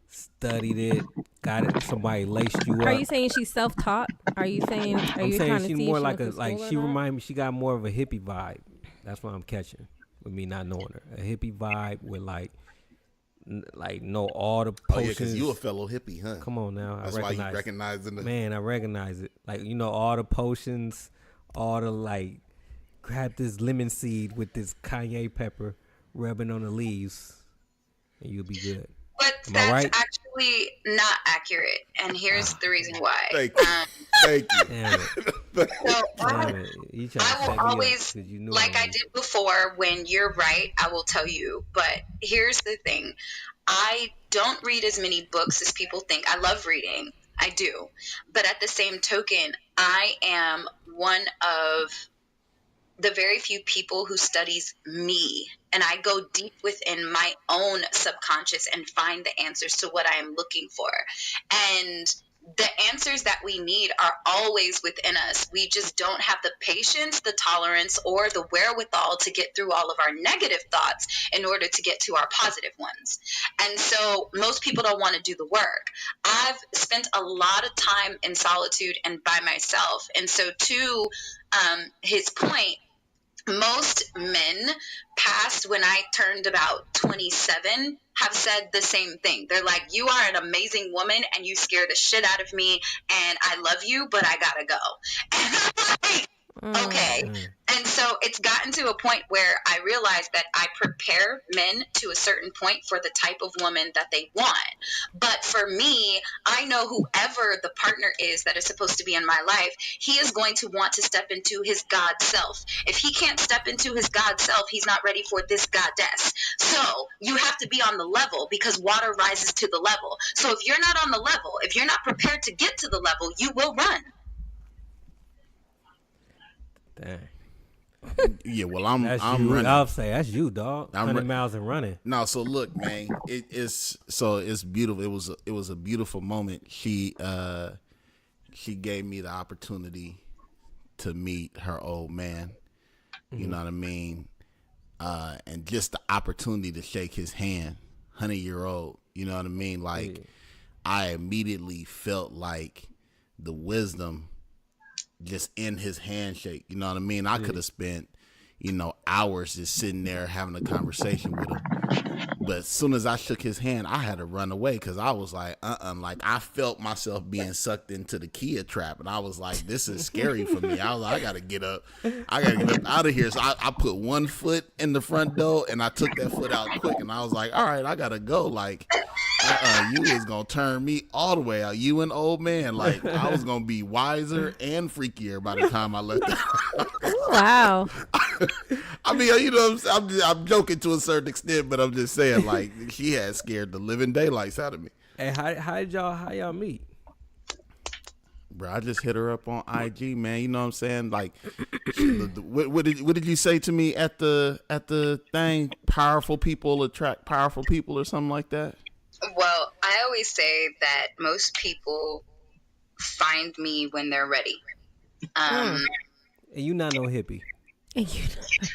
Studied it, got it. Somebody laced you up. Are you saying she's self-taught? Are you saying? I'm saying she's more like she remind me. She got more of a hippie vibe. That's what I'm catching with me not knowing her. A hippie vibe with like know all the potions. Oh yeah, because you a fellow hippie, huh? Come on now. That's why you recognize it. Man, I recognize it. Like all the potions, all the grab this lemon seed with this cayenne pepper, rubbing on the leaves, and you'll be good. But that's actually not accurate, and here's the reason why. Thank you. Thank you. Damn it. So I will always, like I did before, when you're right, I will tell you. But here's the thing. I don't read as many books as people think. I love reading. I do. But at the same token, I am one of the very few people who studies me, and I go deep within my own subconscious and find the answers to what I am looking for. And the answers that we need are always within us. We just don't have the patience, the tolerance, or the wherewithal to get through all of our negative thoughts in order to get to our positive ones. And so most people don't want to do the work. I've spent a lot of time in solitude and by myself. And so to his point, most men past when I turned about 27 have said the same thing. They're like, you are an amazing woman and you scare the shit out of me and I love you, but I gotta go. And I'm like, okay. And so it's gotten to a point where I realize that I prepare men to a certain point for the type of woman that they want. But for me, I know whoever the partner is that is supposed to be in my life, he is going to want to step into his God self. If he can't step into his God self, he's not ready for this goddess. So you have to be on the level because water rises to the level. So if you're not on the level, if you're not prepared to get to the level, you will run. Dang. Yeah, well, I'm running. I'll say that's you, dog. 100 miles and running. No, so look, man, it's beautiful. It was a beautiful moment. She gave me the opportunity to meet her old man. You know what I mean? And just the opportunity to shake his hand, 100-year-old. You know what I mean? Like, I immediately felt like the wisdom just in his handshake. You know what I mean? I could have spent, hours just sitting there having a conversation with him. But as soon as I shook his hand, I had to run away because I was like, like I felt myself being sucked into the Kia trap. And I was like, this is scary for me. I was like, I got to get up. I got to get up out of here. So I put one foot in the front door and I took that foot out quick. And I was like, all right, I got to go. Like, you was going to turn me all the way out. You an old man. Like, I was going to be wiser and freakier by the time I left. Wow. I mean, I'm joking to a certain extent, but I'm just saying, like, she had scared the living daylights out of me. Hey, how y'all meet? Bro, I just hit her up on IG, man. You know what I'm saying? Like, what did you say to me at the thing? Powerful people attract powerful people, or something like that. Well, I always say that most people find me when they're ready. And you not no hippie. And you know,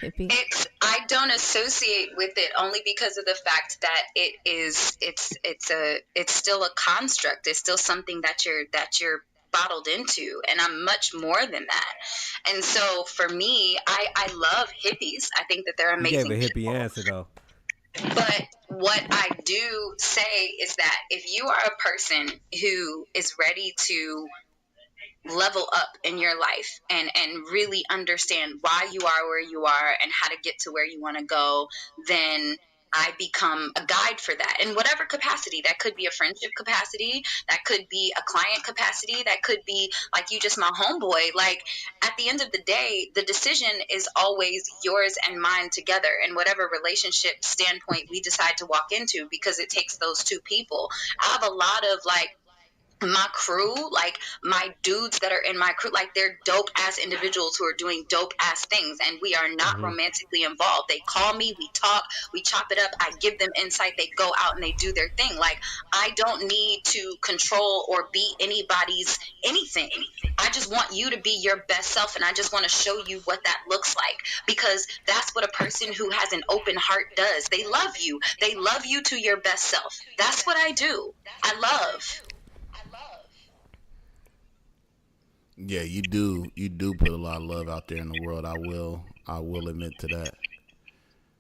hippie. I don't associate with it only because of the fact that it's still a construct. It's still something that you're bottled into, and I'm much more than that. And so for me, I love hippies. I think that they're You gave amazing a hippie people. answer though. But what I do say is that if you are a person who is ready to level up in your life and really understand why you are where you are and how to get to where you want to go, then I become a guide for that in whatever capacity. That could be a friendship capacity, that could be a client capacity, that could be like you just my homeboy. Like at the end of the day, the decision is always yours and mine together in whatever relationship standpoint we decide to walk into, because it takes those two people. I have a lot of like my crew, like my dudes that are in my crew, like they're dope ass individuals who are doing dope ass things, and we are not romantically involved. They call me, we talk, we chop it up, I give them insight, they go out and they do their thing. Like I don't need to control or be anybody's anything. I just want you to be your best self, and I just want to show you what that looks like, because that's what a person who has an open heart does. They love you to your best self. That's what I do. I love. Yeah, you do. You do put a lot of love out there in the world. I will admit to that.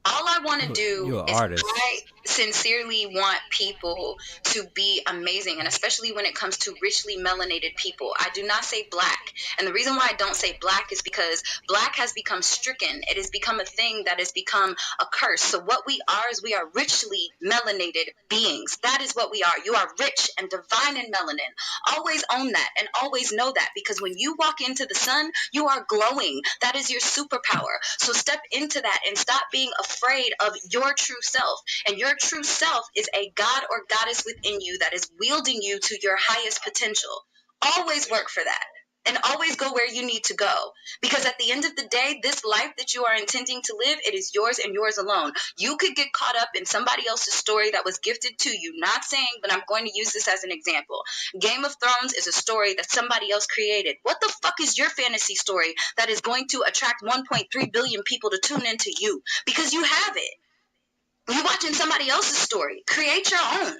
All I want to do You're an is artist. I sincerely want people to be amazing, and especially when it comes to richly melanated people. I do not say black. And the reason why I don't say black is because black has become stricken. It has become a thing that has become a curse. So what we are is we are richly melanated beings. That is what we are. You are rich and divine in melanin. Always own that and always know that, because when you walk into the sun, you are glowing. That is your superpower. So step into that and stop being afraid of your true self. And your true self is a god or goddess within you that is wielding you to your highest potential. Always work for that. And always go where you need to go. Because at the end of the day, this life that you are intending to live, it is yours and yours alone. You could get caught up in somebody else's story that was gifted to you. Not saying, but I'm going to use this as an example. Game of Thrones is a story that somebody else created. What the fuck is your fantasy story that is going to attract 1.3 billion people to tune into you? Because you have it. You're watching somebody else's story. Create your own.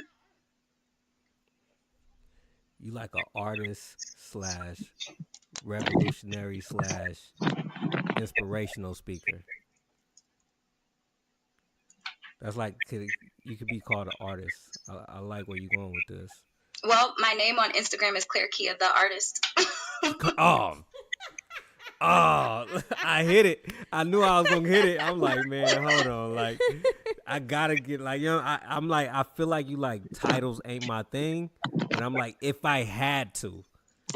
You like an artist / revolutionary / inspirational speaker. That's like you could be called an artist. I like where you're going with this. Well, my name on Instagram is Klairkia, the artist. I hit it. I knew I was gonna hit it. I'm like, man, hold on. Like, I gotta get like, I'm like, I feel like you like titles ain't my thing, and I'm like, if I had to.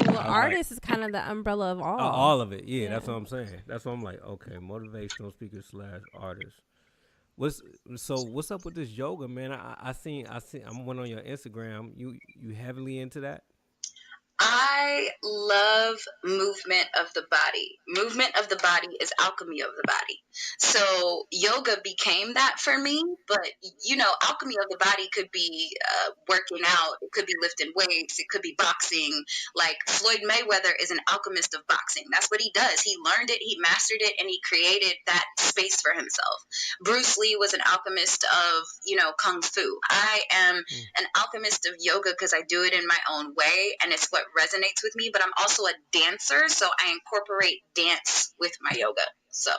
Well, artist is kind of the umbrella of all. All of it. Yeah, that's what I'm saying. That's what I'm like. Okay, motivational speaker / artist. What's up with this yoga, man? I went on your Instagram. You heavily into that? I love movement of the body. Movement of the body is alchemy of the body. So yoga became that for me. But, alchemy of the body could be working out. It could be lifting weights. It could be boxing. Like Floyd Mayweather is an alchemist of boxing. That's what he does. He learned it, he mastered it, and he created that space for himself. Bruce Lee was an alchemist of, Kung Fu. I am an alchemist of yoga because I do it in my own way, and it's what resonates with me. But I'm also a dancer, so I incorporate dance with my yoga. So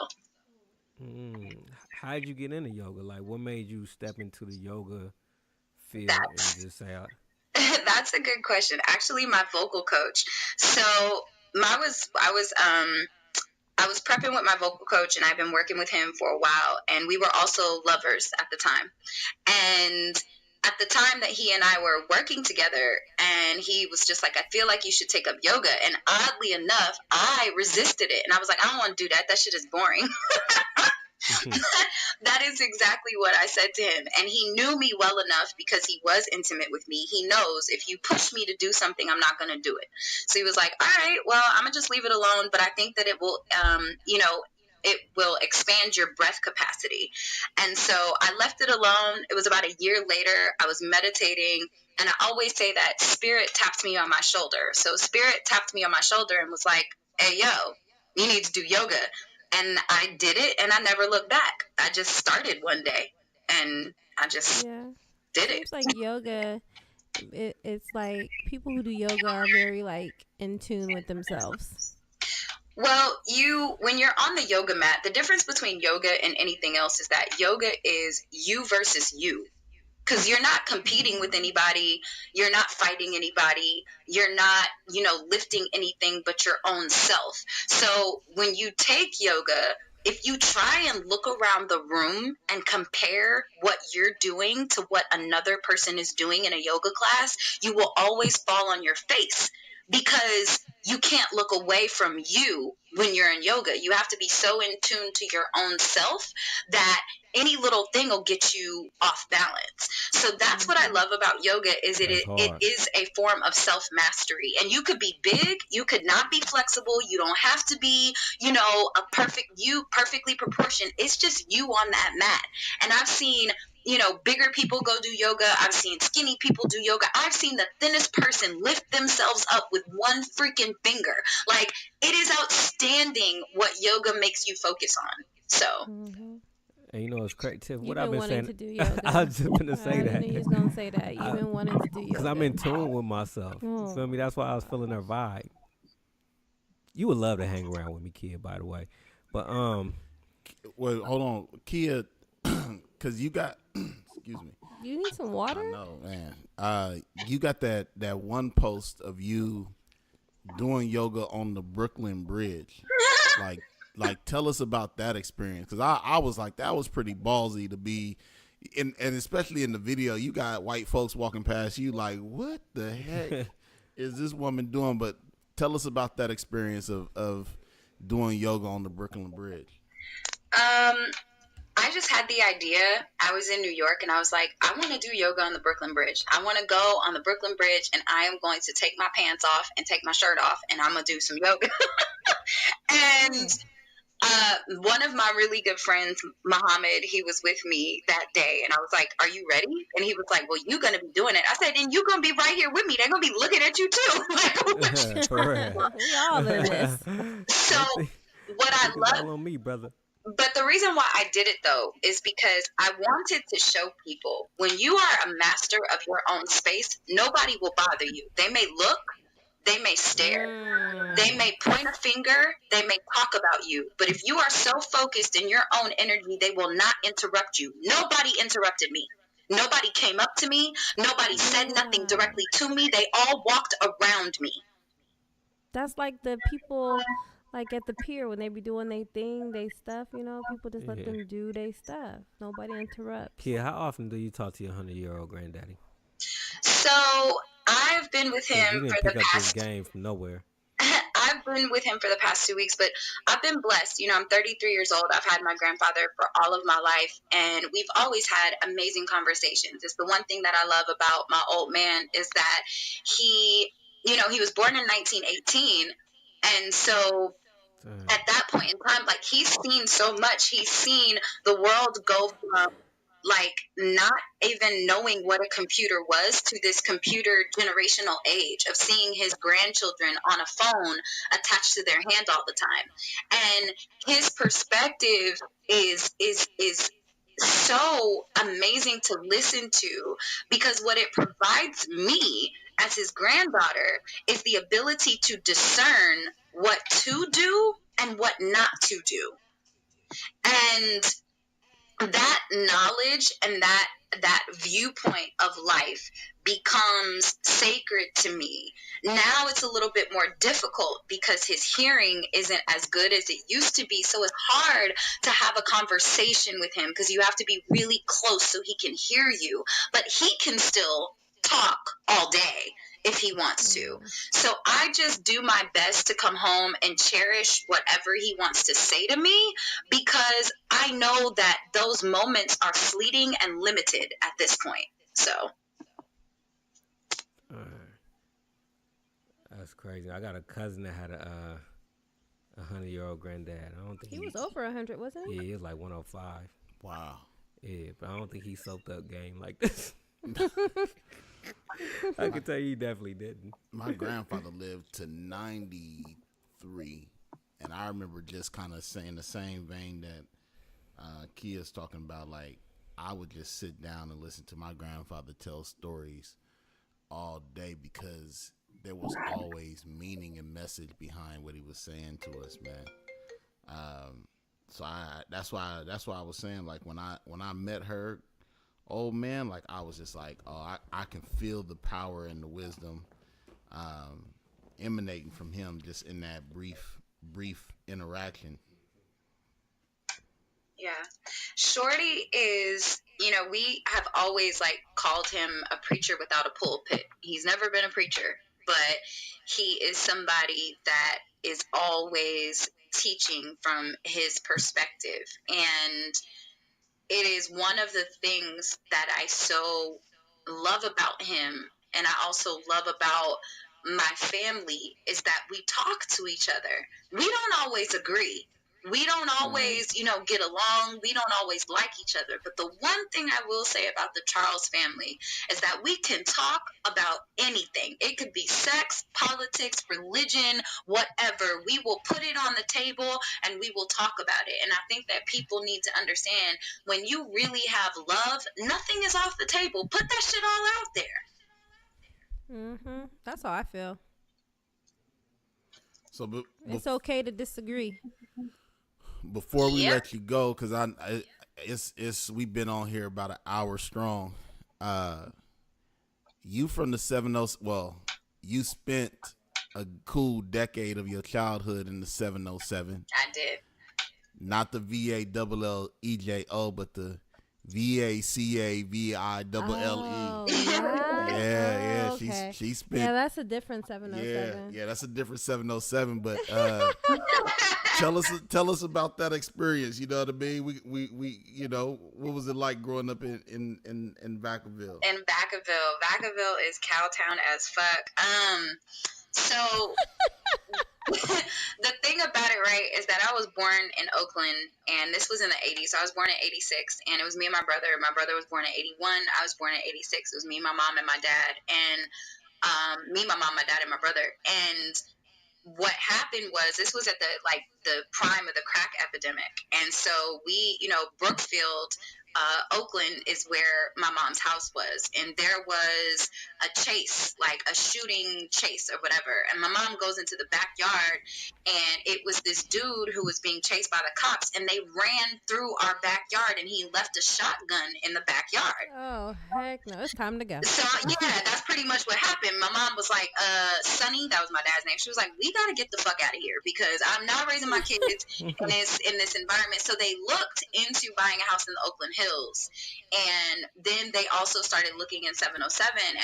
how did you get into yoga? Like, what made you step into the yoga field and just say that's a good question. Actually, my vocal coach. So I was prepping with my vocal coach, and I've been working with him for a while, and we were also lovers at the time. And at the time that he and I were working together, and he was just like, I feel like you should take up yoga. And oddly enough, I resisted it. And I was like, I don't want to do that. That shit is boring. That is exactly what I said to him. And he knew me well enough, because he was intimate with me. He knows if you push me to do something, I'm not going to do it. So he was like, all right, well, I'm going to just leave it alone. But I think that it will, it will expand your breath capacity. And so I left it alone. It was about a year later. I was meditating. And I always say that spirit tapped me on my shoulder. So spirit tapped me on my shoulder and was like, hey, yo, you need to do yoga. And I did it, and I never looked back. I just started one day, and I just did it. Seems like yoga. It's like people who do yoga are very like in tune with themselves. Well, when you're on the yoga mat, the difference between yoga and anything else is that yoga is you versus you. Because you're not competing with anybody, you're not fighting anybody, you're not, lifting anything but your own self. So when you take yoga, if you try and look around the room and compare what you're doing to what another person is doing in a yoga class, you will always fall on your face, because you can't look away from you when you're in yoga. You have to be so in tune to your own self that any little thing will get you off balance. So that's what I love about yoga, is it is a form of self-mastery. And you could be big, you could not be flexible, you don't have to be, perfectly proportioned. It's just you on that mat. And I've seen bigger people go do yoga. I've seen skinny people do yoga. I've seen the thinnest person lift themselves up with one freaking finger. Like, it is outstanding what yoga makes you focus on. So. Mm-hmm. And it's crazy, Tiff. What I've been wanting saying, to do yoga. I was just gonna say that. I knew you was gonna say that. You've been wanting to do yoga. Because I'm in tune with myself. You feel me? That's why I was feeling her vibe. You would love to hang around with me, Kia, by the way. But Wait, hold on, Kia, because you got excuse me. You need some water? I know, man. You got that one post of you doing yoga on the Brooklyn Bridge. Like, tell us about that experience, because I was like, that was pretty ballsy to be, and especially in the video, you got white folks walking past you like, what the heck is this woman doing? But tell us about that experience of doing yoga on the Brooklyn Bridge. I just had the idea. I was in New York, and I was like, I want to do yoga on the Brooklyn Bridge. I want to go on the Brooklyn Bridge, and I am going to take my pants off and take my shirt off, and I'm going to do some yoga. And one of my really good friends, Muhammad, he was with me that day, and I was like, are you ready? And he was like, well, you're going to be doing it. I said, and you're going to be right here with me. They're going to be looking at you too. Like, we all in this. So what I love on me, brother. But the reason why I did it, though, is because I wanted to show people, when you are a master of your own space, nobody will bother you. They may look, they may stare, they may point a finger, they may talk about you. But if you are so focused in your own energy, they will not interrupt you. Nobody interrupted me. Nobody came up to me. Nobody said nothing directly to me. They all walked around me. That's like the people... Like at the pier when they be doing their thing, they stuff, people just let them do their stuff. Nobody interrupts. Kia, how often do you talk to your 100-year-old granddaddy? So I've been with him for the past... this game from nowhere. I've been with him for the past 2 weeks, but I've been blessed. I'm 33 years old. I've had my grandfather for all of my life, and we've always had amazing conversations. It's the one thing that I love about my old man is that he was born in 1918. And so at that point in time, like, he's seen so much. He's seen the world go from, like, not even knowing what a computer was to this computer generational age of seeing his grandchildren on a phone attached to their hand all the time. And his perspective is so amazing to listen to, because what it provides me as his granddaughter is the ability to discern what to do and what not to do. And that knowledge and that viewpoint of life becomes sacred to me. Now it's a little bit more difficult because his hearing isn't as good as it used to be. So it's hard to have a conversation with him because you have to be really close so he can hear you. But he can still talk all day if he wants to. So I just do my best to come home and cherish whatever he wants to say to me, because I know that those moments are fleeting and limited at this point. So that's crazy. I got a cousin that had a 100-year-old granddad. I don't think he was over 100, wasn't he? Yeah, he was like 105. Wow. Yeah, but I don't think he soaked up game like this. I can tell you he definitely didn't. My grandfather lived to 93, And I remember just kind of saying the same vein that Kia's talking about. Like, I would just sit down and listen to my grandfather tell stories all day because there was always meaning and message behind what he was saying to us, man. So that's why I was saying, like, when I met her, old man, like, I was just like, oh, I can feel the power and the wisdom emanating from him just in that brief interaction. Yeah. Shorty is, we have always like called him a preacher without a pulpit. He's never been a preacher, but he is somebody that is always teaching from his perspective. And it is one of the things that I so love about him, and I also love about my family, is that we talk to each other. We don't always agree. We don't always, get along. We don't always like each other. But the one thing I will say about the Charles family is that we can talk about anything. It could be sex, politics, religion, whatever. We will put it on the table and we will talk about it. And I think that people need to understand, when you really have love, nothing is off the table. Put that shit all out there. That's how I feel. So it's okay to disagree. Before we let you go, because it's we've been on here about an hour strong. You from the 707? Well, you spent a cool decade of your childhood in the 707. I did. Not the VALLEJO, but the VACAVILLE. Oh, yeah. Okay. She spent. Yeah, that's a different 707. Yeah, that's a different 707. But tell us about that experience. You know what I mean? We what was it like growing up in Vacaville? In Vacaville is cowtown as fuck. So the thing about it, right, is that I was born in Oakland, and this was in the 80s. So I was born in 86, and it was me and my brother. My brother was born in 81. I was born in 86. It was me, my mom, and my dad. And me, my mom, my dad, and my brother. And what happened was, this was at the prime of the crack epidemic. And so we, Brookfield, Oakland is where my mom's house was, and there was a chase, like a shooting chase or whatever, and my mom goes into the backyard, and it was this dude who was being chased by the cops, and they ran through our backyard, and he left a shotgun in the backyard. Oh, heck no, it's time to go. So yeah, that's pretty much what happened. My mom was like, Sonny, that was my dad's name, she was like, we gotta get the fuck out of here, because I'm not raising my kids in this environment. So they looked into buying a house in the Oakland Hills. And then they also started looking in 707,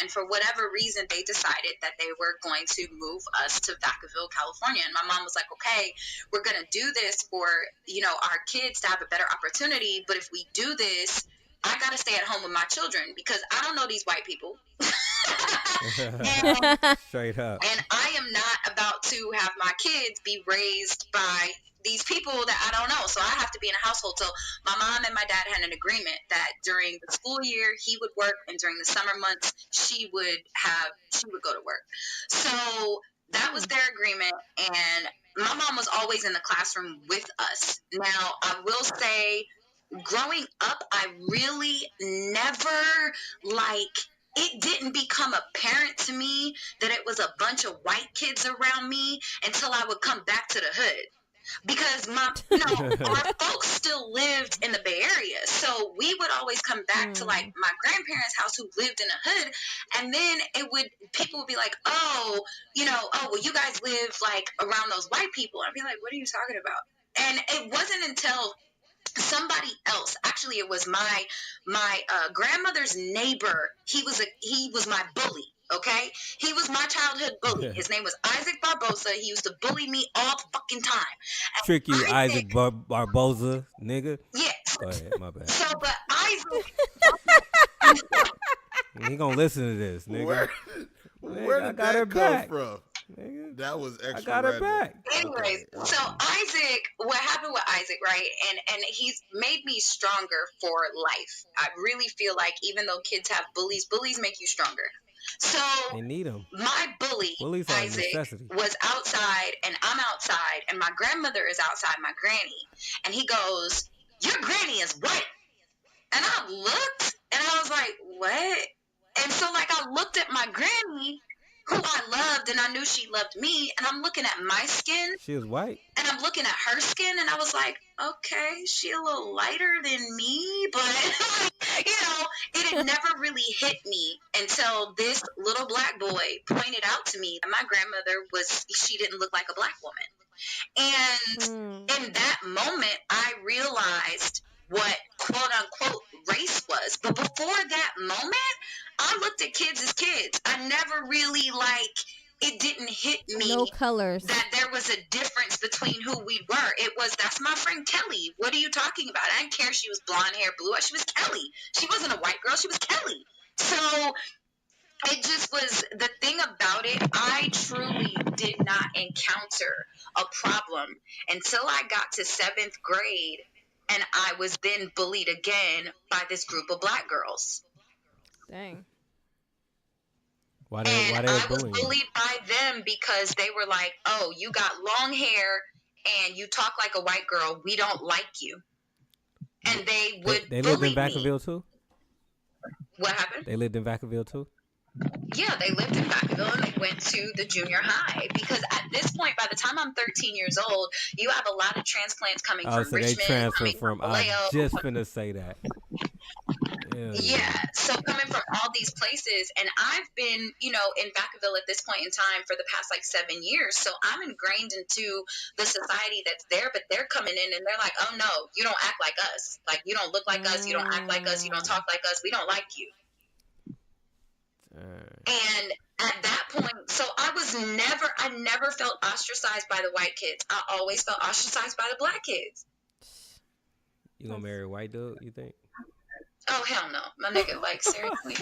and for whatever reason they decided that they were going to move us to Vacaville, California. And my mom was like, okay, we're going to do this for our kids to have a better opportunity, but if we do this, I got to stay at home with my children because I don't know these white people. Straight up. And I am not about to have my kids be raised by these people that I don't know. So I have to be in a household. So my mom and my dad had an agreement that during the school year he would work, and during the summer months she would go to work. So that was their agreement, and my mom was always in the classroom with us. Now, I will say, growing up, I really never, it didn't become apparent to me that it was a bunch of white kids around me until I would come back to the hood. Because our folks still lived in the Bay Area, so we would always come back to my grandparents' house who lived in the hood, and then people would be like, well, you guys live around those white people. I'd be like, what are you talking about? And it wasn't until somebody else, actually it was my grandmother's neighbor, he was my bully. Okay, he was my childhood bully. His name was Isaac Barbosa. He used to bully me all the fucking time. Trick you, Isaac Barbosa, nigga. Yeah. Go ahead, my bad. So, but Isaac, he gonna listen to this, nigga. Where did that come from? Nigga. That was extra. I got her back. Anyways, so Isaac, what happened with Isaac, right? And he's made me stronger for life. I really feel like even though kids have bullies make you stronger. So They need them. my bully, Bullies are a Isaac, necessity. was outside and I'm outside and my grandmother is outside, my granny. And he goes, your granny is white. And I looked and I was like, what? And so like I looked at my granny who I loved and I knew she loved me. And I'm looking at my skin She was white. and I'm looking at her skin and I was like, okay, she a little lighter than me, but it had never really hit me until this little black boy pointed out to me that my grandmother she didn't look like a black woman. And in that moment, I realized what quote unquote race was. But before that moment, I looked at kids as kids. I never really it didn't hit me No colors. that there was a difference between who we were. It was, that's my friend Kelly. What are you talking about? I didn't care if she was blonde hair, blue eyes. She was Kelly. She wasn't a white girl. She was Kelly. So it just was the thing about it. I truly did not encounter a problem until I got to 7th grade and I was then bullied again by this group of black girls. Dang. Why And they I was bullying you? bullied by them because they were like, oh, you got long hair and you talk like a white girl. We don't like you. And they would They lived in bully me. Vacaville too? What happened? They lived in Vacaville too? Yeah, they lived in Vacaville and they went to the junior high because at this point, by the time I'm 13 years old, you have a lot of transplants coming from So Richmond, they transferred coming from. from Vallejo. I just finna say that. Yeah, so coming from all these places, and I've been, in Vacaville at this point in time for the past 7 years, so I'm ingrained into the society that's there, but they're coming in and they're like, oh no, you don't act like us, you don't look like us, you don't act like us, you don't talk like us, we don't like you. And at that point, so I never felt ostracized by the white kids. I always felt ostracized by the black kids. You gonna marry a white dude, you think? Oh, hell no. My nigga, seriously.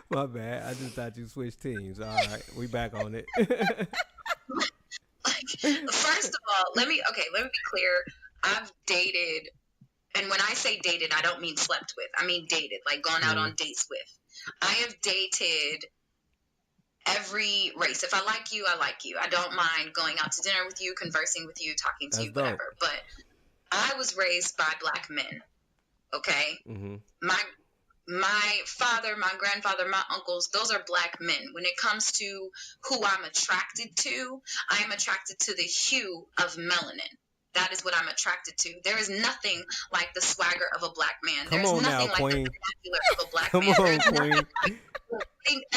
My bad. I just thought you switched teams. All right, we back on it. First of all, let me be clear. I've dated, and when I say dated, I don't mean slept with. I mean dated, gone out on dates with. I have dated every race. If I like you, I like you. I don't mind going out to dinner with you, conversing with you, talking to you, whatever. But I was raised by black men. Okay? Mm-hmm. My father, my grandfather, my uncles, those are black men. When it comes to who I'm attracted to, I am attracted to the hue of melanin. That is what I'm attracted to. There is nothing like the swagger of a black man. Come on now, Queen. The vernacular of a black man. Come on, Queen.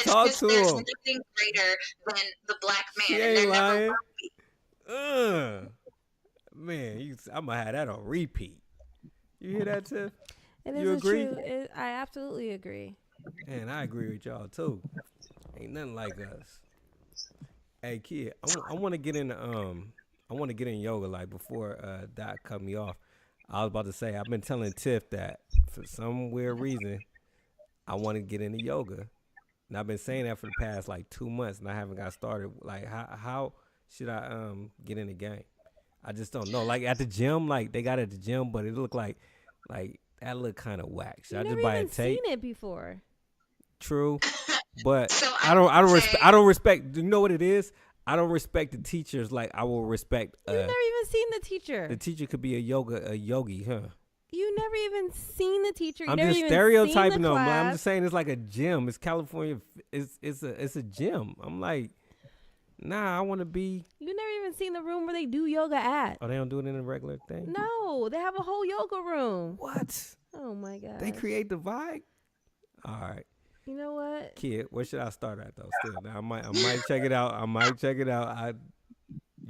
There's nothing greater than the black man. She ain't lying. Man, I'm going to have that on repeat. You hear that, Tiff? You agree? True. I absolutely agree. And I agree with y'all, too. Ain't nothing like us. Hey, kid, I want to get in yoga, before Doc cut me off. I was about to say, I've been telling Tiff that for some weird reason, I want to get into yoga. And I've been saying that for the past 2 months, and I haven't got started. How should I get in the game? I just don't know. At the gym, they got it at the gym, but it looked like that looked kind of whack. Should I just buy a tape? Seen it before. True, but so I don't respect. You know what it is? I don't respect the teachers like I will respect. You've never even seen the teacher. The teacher could be a yogi, huh? You never even seen the teacher. I'm just stereotyping them. I'm just saying it's like a gym. It's California. It's a gym. I'm like, nah, I want to be. You never even seen the room where they do yoga at. Oh, they don't do it in a regular thing? No, they have a whole yoga room. What? Oh my god. They create the vibe. All right. You know what? Kid, where should I start at though? Still, now, I might check it out.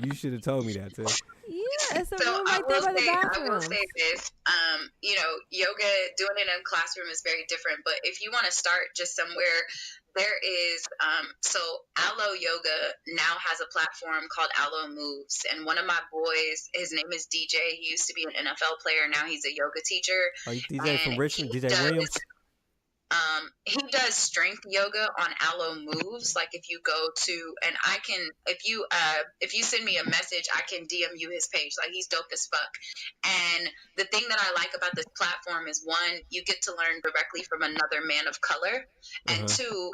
You should have told me that too. Yeah, it's a room right there by the bathroom. I will say this. Yoga, doing it in a classroom is very different. But if you want to start just somewhere, there is so Aloe Yoga now has a platform called Aloe Moves, and one of my boys, his name is DJ. He used to be an NFL player. Now he's a yoga teacher. Oh, DJ from Richmond, DJ Williams. he does strength yoga on Aloe Moves. Like if you go to, and I can, if you send me a message, I can DM you his page. Like he's dope as fuck. And the thing that I like about this platform is one, you get to learn directly from another man of color, and two,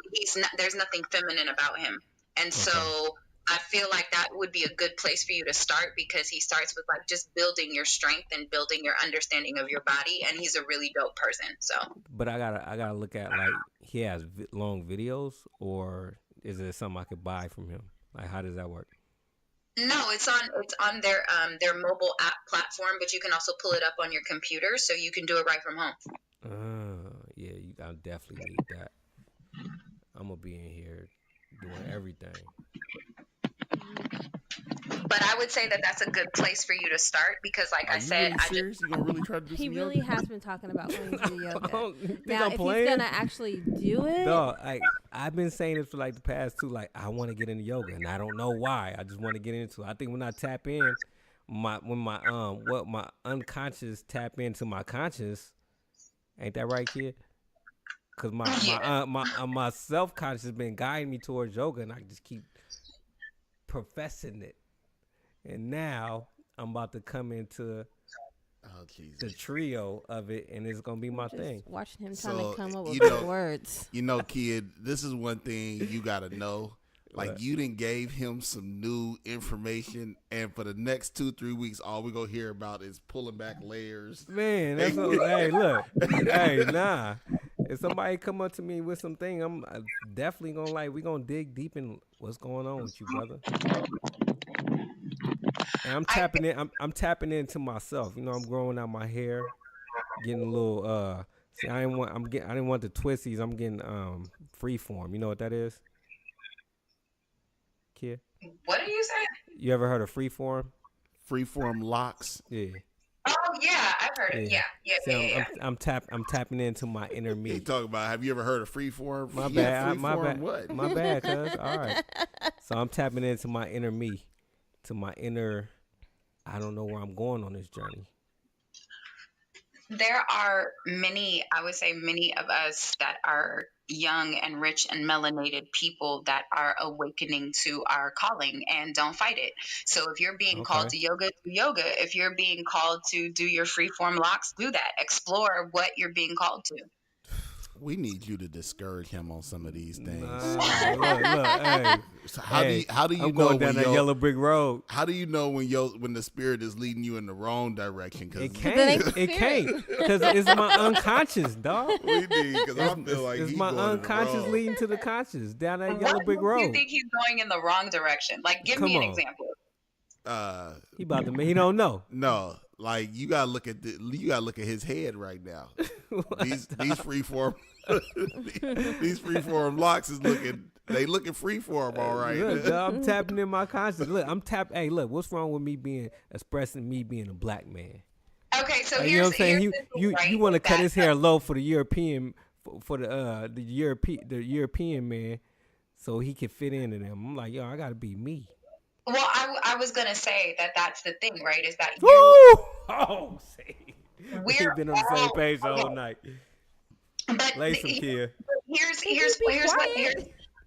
there's nothing feminine about him. And so I feel like that would be a good place for you to start, because he starts with like just building your strength and building your understanding of your body, and he's a really dope person. So, but I gotta look at, like, he has long videos, or is it something I could buy from him? Like, how does that work? No, it's on their mobile app platform, but you can also pull it up on your computer, so you can do it right from home. Yeah, I definitely need that. I'm gonna be in here doing everything. But I would say that that's a good place for you to start, because, like I said, you gonna really try to do he some really yoga? has been talking about wanting to do yoga. Now, if he's gonna actually do it, no, I've been saying this for like the past 2. Like, I want to get into yoga, and I don't know why. I just want to get into it. I think when I tap in, when my unconscious tap into my conscious, ain't that right, kid? Because my self conscious has been guiding me towards yoga, and I just keep professing it. And now I'm about to come into the trio of it, and it's gonna be my thing. Watching him trying to come up with big words. You know, kid, this is one thing you gotta know. Like, you done gave him some new information, and for the next 2-3 weeks, all we're gonna hear about is pulling back layers. Man, that's hey, look, hey, nah. If somebody come up to me with something, I'm definitely gonna we gonna dig deep in what's going on with you, brother. And I'm tapping in. I'm tapping into myself. You know, I'm growing out my hair, getting a little. See, I didn't want the twisties. I'm getting free form. You know what that is, kid? What are you saying? You ever heard of free form? Free form locks. Yeah. Oh yeah, I've heard it. Yeah. See, I'm tapping into my inner me. He talking about. Have you ever heard of free form? My bad. My bad. What? My bad, cuz. All right. So I'm tapping into my inner me. To my inner, I don't know where I'm going on this journey. There are many of us that are young and rich and melanated people that are awakening to our calling and don't fight it. So if you're being called to yoga, do yoga. If you're being called to do your freeform locks, do that. Explore what you're being called to. We need you to discourage him on some of these things. Look, hey. So how do you I'm know going down that yellow brick road? How do you know when the spirit is leading you in the wrong direction? Cause it can't, because it's my unconscious, dog. We need, because I feel like it's my unconscious leading to the conscious down that yellow brick road. You think he's going in the wrong direction? Like, give me an example. He don't know. No. Like, you gotta look at his head right now. these freeform these freeform locks is looking freeform, all right. Look, I'm tapping in my conscience. Look, Hey, look, what's wrong with me expressing me being a black man? Okay, so you know what I'm saying? You want to cut his hair low for the European the European man, so he can fit into them. I'm like, yo, I gotta be me. Well, I was gonna say that's the thing, right? Is that we've been on the same page the whole night.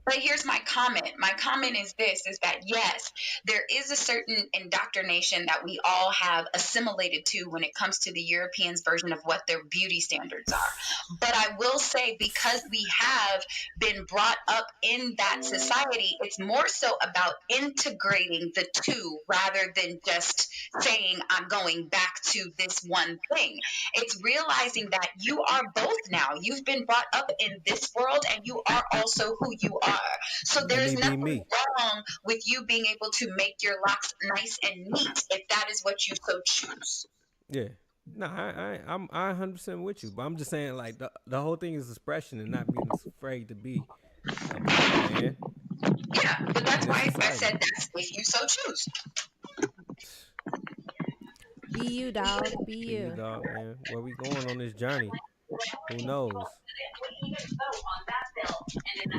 But here's my comment. My comment is that yes, there is a certain indoctrination that we all have assimilated to when it comes to the Europeans' version of what their beauty standards are. But I will say, because we have been brought up in that society, it's more so about integrating the two rather than just saying, I'm going back to this one thing. It's realizing that you are both now. You've been brought up in this world, and you are also who you are. So there's nothing wrong with you being able to make your locks nice and neat if that is what you so choose. Yeah. No, I'm 100% with you, but I'm just saying, like, the whole thing is expression and not being afraid to be a black man. Yeah, but that's why I said that's if you so choose. Be you, dog. Be you. Be you, dog, man. Where we going on this journey? Who knows?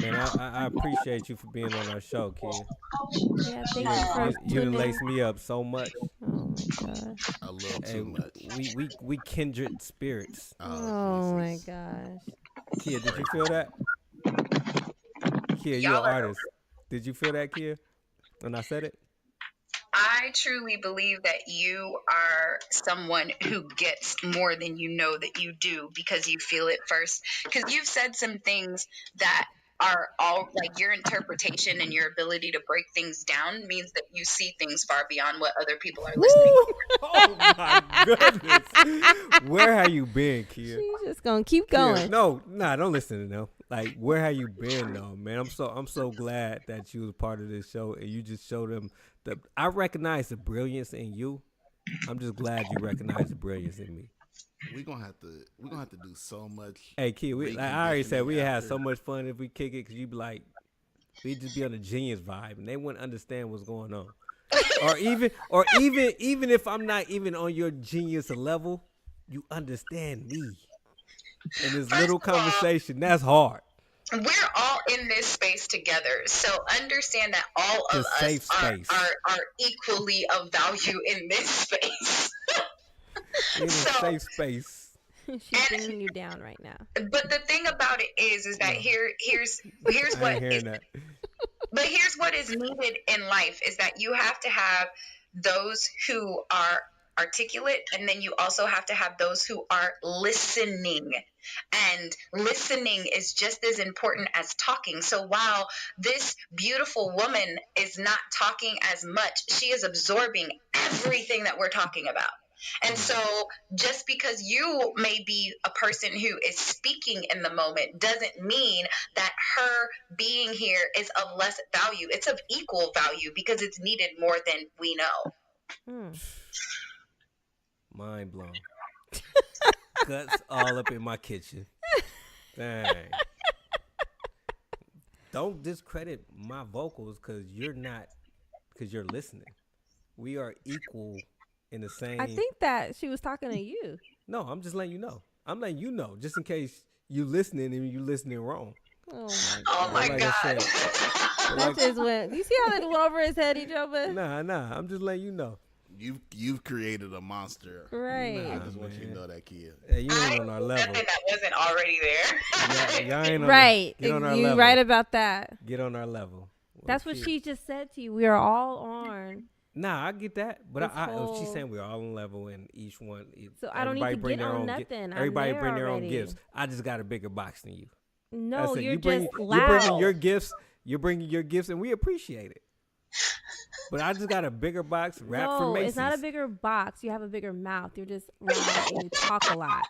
Man, I appreciate you for being on our show, kid. Yeah, thank you for you done laced me up so much. Oh my gosh. A little too much. We kindred spirits. Oh my gosh. Kid, did you feel that? Kia, you're an artist. Did you feel that, Kia, when I said it? I truly believe that you are someone who gets more than you know that you do because you feel it first. Because you've said some things that are all like your interpretation and your ability to break things down means that you see things far beyond what other people are listening to. Oh my goodness. Where have you been, Kia? She's just gonna keep going. Kia, don't listen to them. Like, where have you been though, man? I'm so glad that you was part of this show and you just showed them I recognize the brilliance in you. I'm just glad you recognize the brilliance in me. We're gonna have to do so much. Hey, Kia, I already said we had so much fun if we kick it, because you be like, we just be on a genius vibe and they wouldn't understand what's going on. or even if I'm not even on your genius level, you understand me. In this little conversation, that's hard. We're all in this space together, so understand that all of us are equally of value in this space. In a safe space. She's bringing you down right now. But the thing about it is that here's what but here's what is needed in life is that you have to have those who are articulate, and then you also have to have those who are listening. And listening is just as important as talking. So while this beautiful woman is not talking as much, she is absorbing everything that we're talking about. And so just because you may be a person who is speaking in the moment doesn't mean that her being here is of less value. It's of equal value because it's needed more than we know. Mind blown. Guts all up in my kitchen. Dang. Don't discredit my vocals because you're listening. We are equole in the same. I think that she was talking to you. No, I'm just letting you know. I'm letting you know just in case you listening and you listening wrong. Oh my God. That just went. You see how it went over his head, Ejoba? Nah. I'm just letting you know. You've created a monster. Right. I just want you to know that, Kia. Yeah, you ain't on our level. Nothing that wasn't already there. Y'all ain't on right. Get on our You're level. right about that. Get on our level. That's what she just said to you. We are all on. Nah, I get that, but she's saying we're all on level and each one. So I don't need to get on nothing. Everybody bring their already. own gifts. I just got a bigger box than you. No, you're just loud. You're bringing your gifts. You're bringing your gifts, and we appreciate it. But I just got a bigger box wrapped for Macy's. No, it's not a bigger box. You have a bigger mouth. You're just loud and you talk a lot.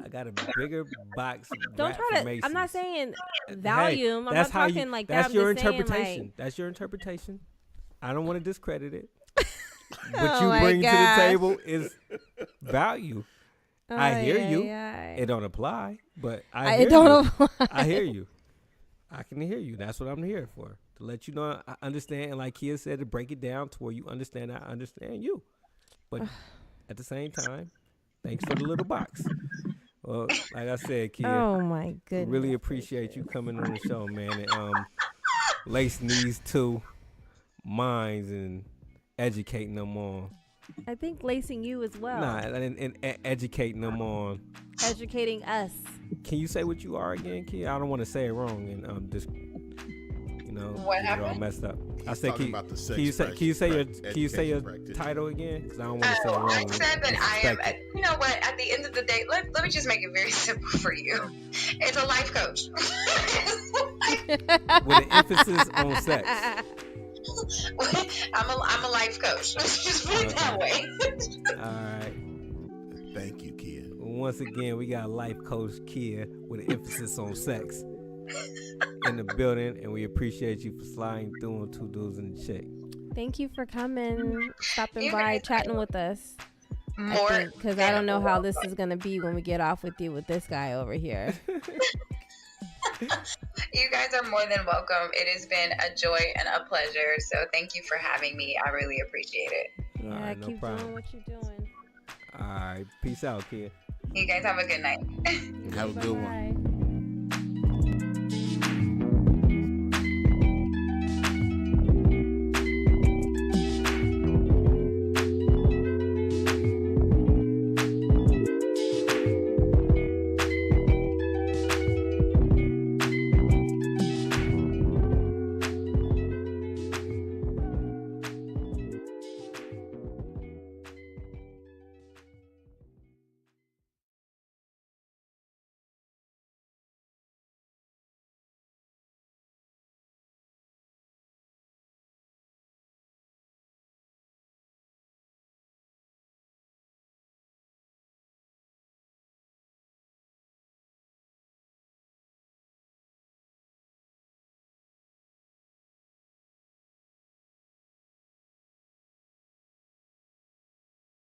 I got a bigger box. Don't try to. Macy's. I'm not saying volume. Hey, I'm not talking like that. That's your interpretation. interpretation. That's your interpretation. I don't want to discredit it. What you bring to the table is value. I hear you. It don't apply, but I hear you. I hear you. I can hear you. That's what I'm here for. To let you know I understand. And like Kia said, to break it down to where you understand I understand you. But at the same time, thanks for the little box. Well, like I said, Kia. Oh my goodness. Really appreciate you coming on the show, man. And lacing these two minds and educating them on. I think lacing you as well. Nah, and educating them on. Educating us. Can you say what you are again, Kia? I don't want to say it wrong and just what get it all messed up. I said, can you say your title again? Because I don't want to say it wrong. I said that I am. You know what? At the end of the day, let me just make it very simple for you. It's a life coach. With an emphasis on sex. I'm a life coach. Let's just put it that way. All right. Thank you, Kia. Once again, we got life coach Kia with an emphasis on sex in the building, and we appreciate you for sliding through on Two Dudes and a Chick. Thank you for coming, stopping by, chatting with us. More because I don't know how this is gonna be when we get off with you with this guy over here. You guys are more than welcome. It has been a joy and a pleasure. So thank you for having me. I really appreciate it. Yeah, right, keep doing what you're doing. All right, peace out, kid. You guys have a good night. Have a good one.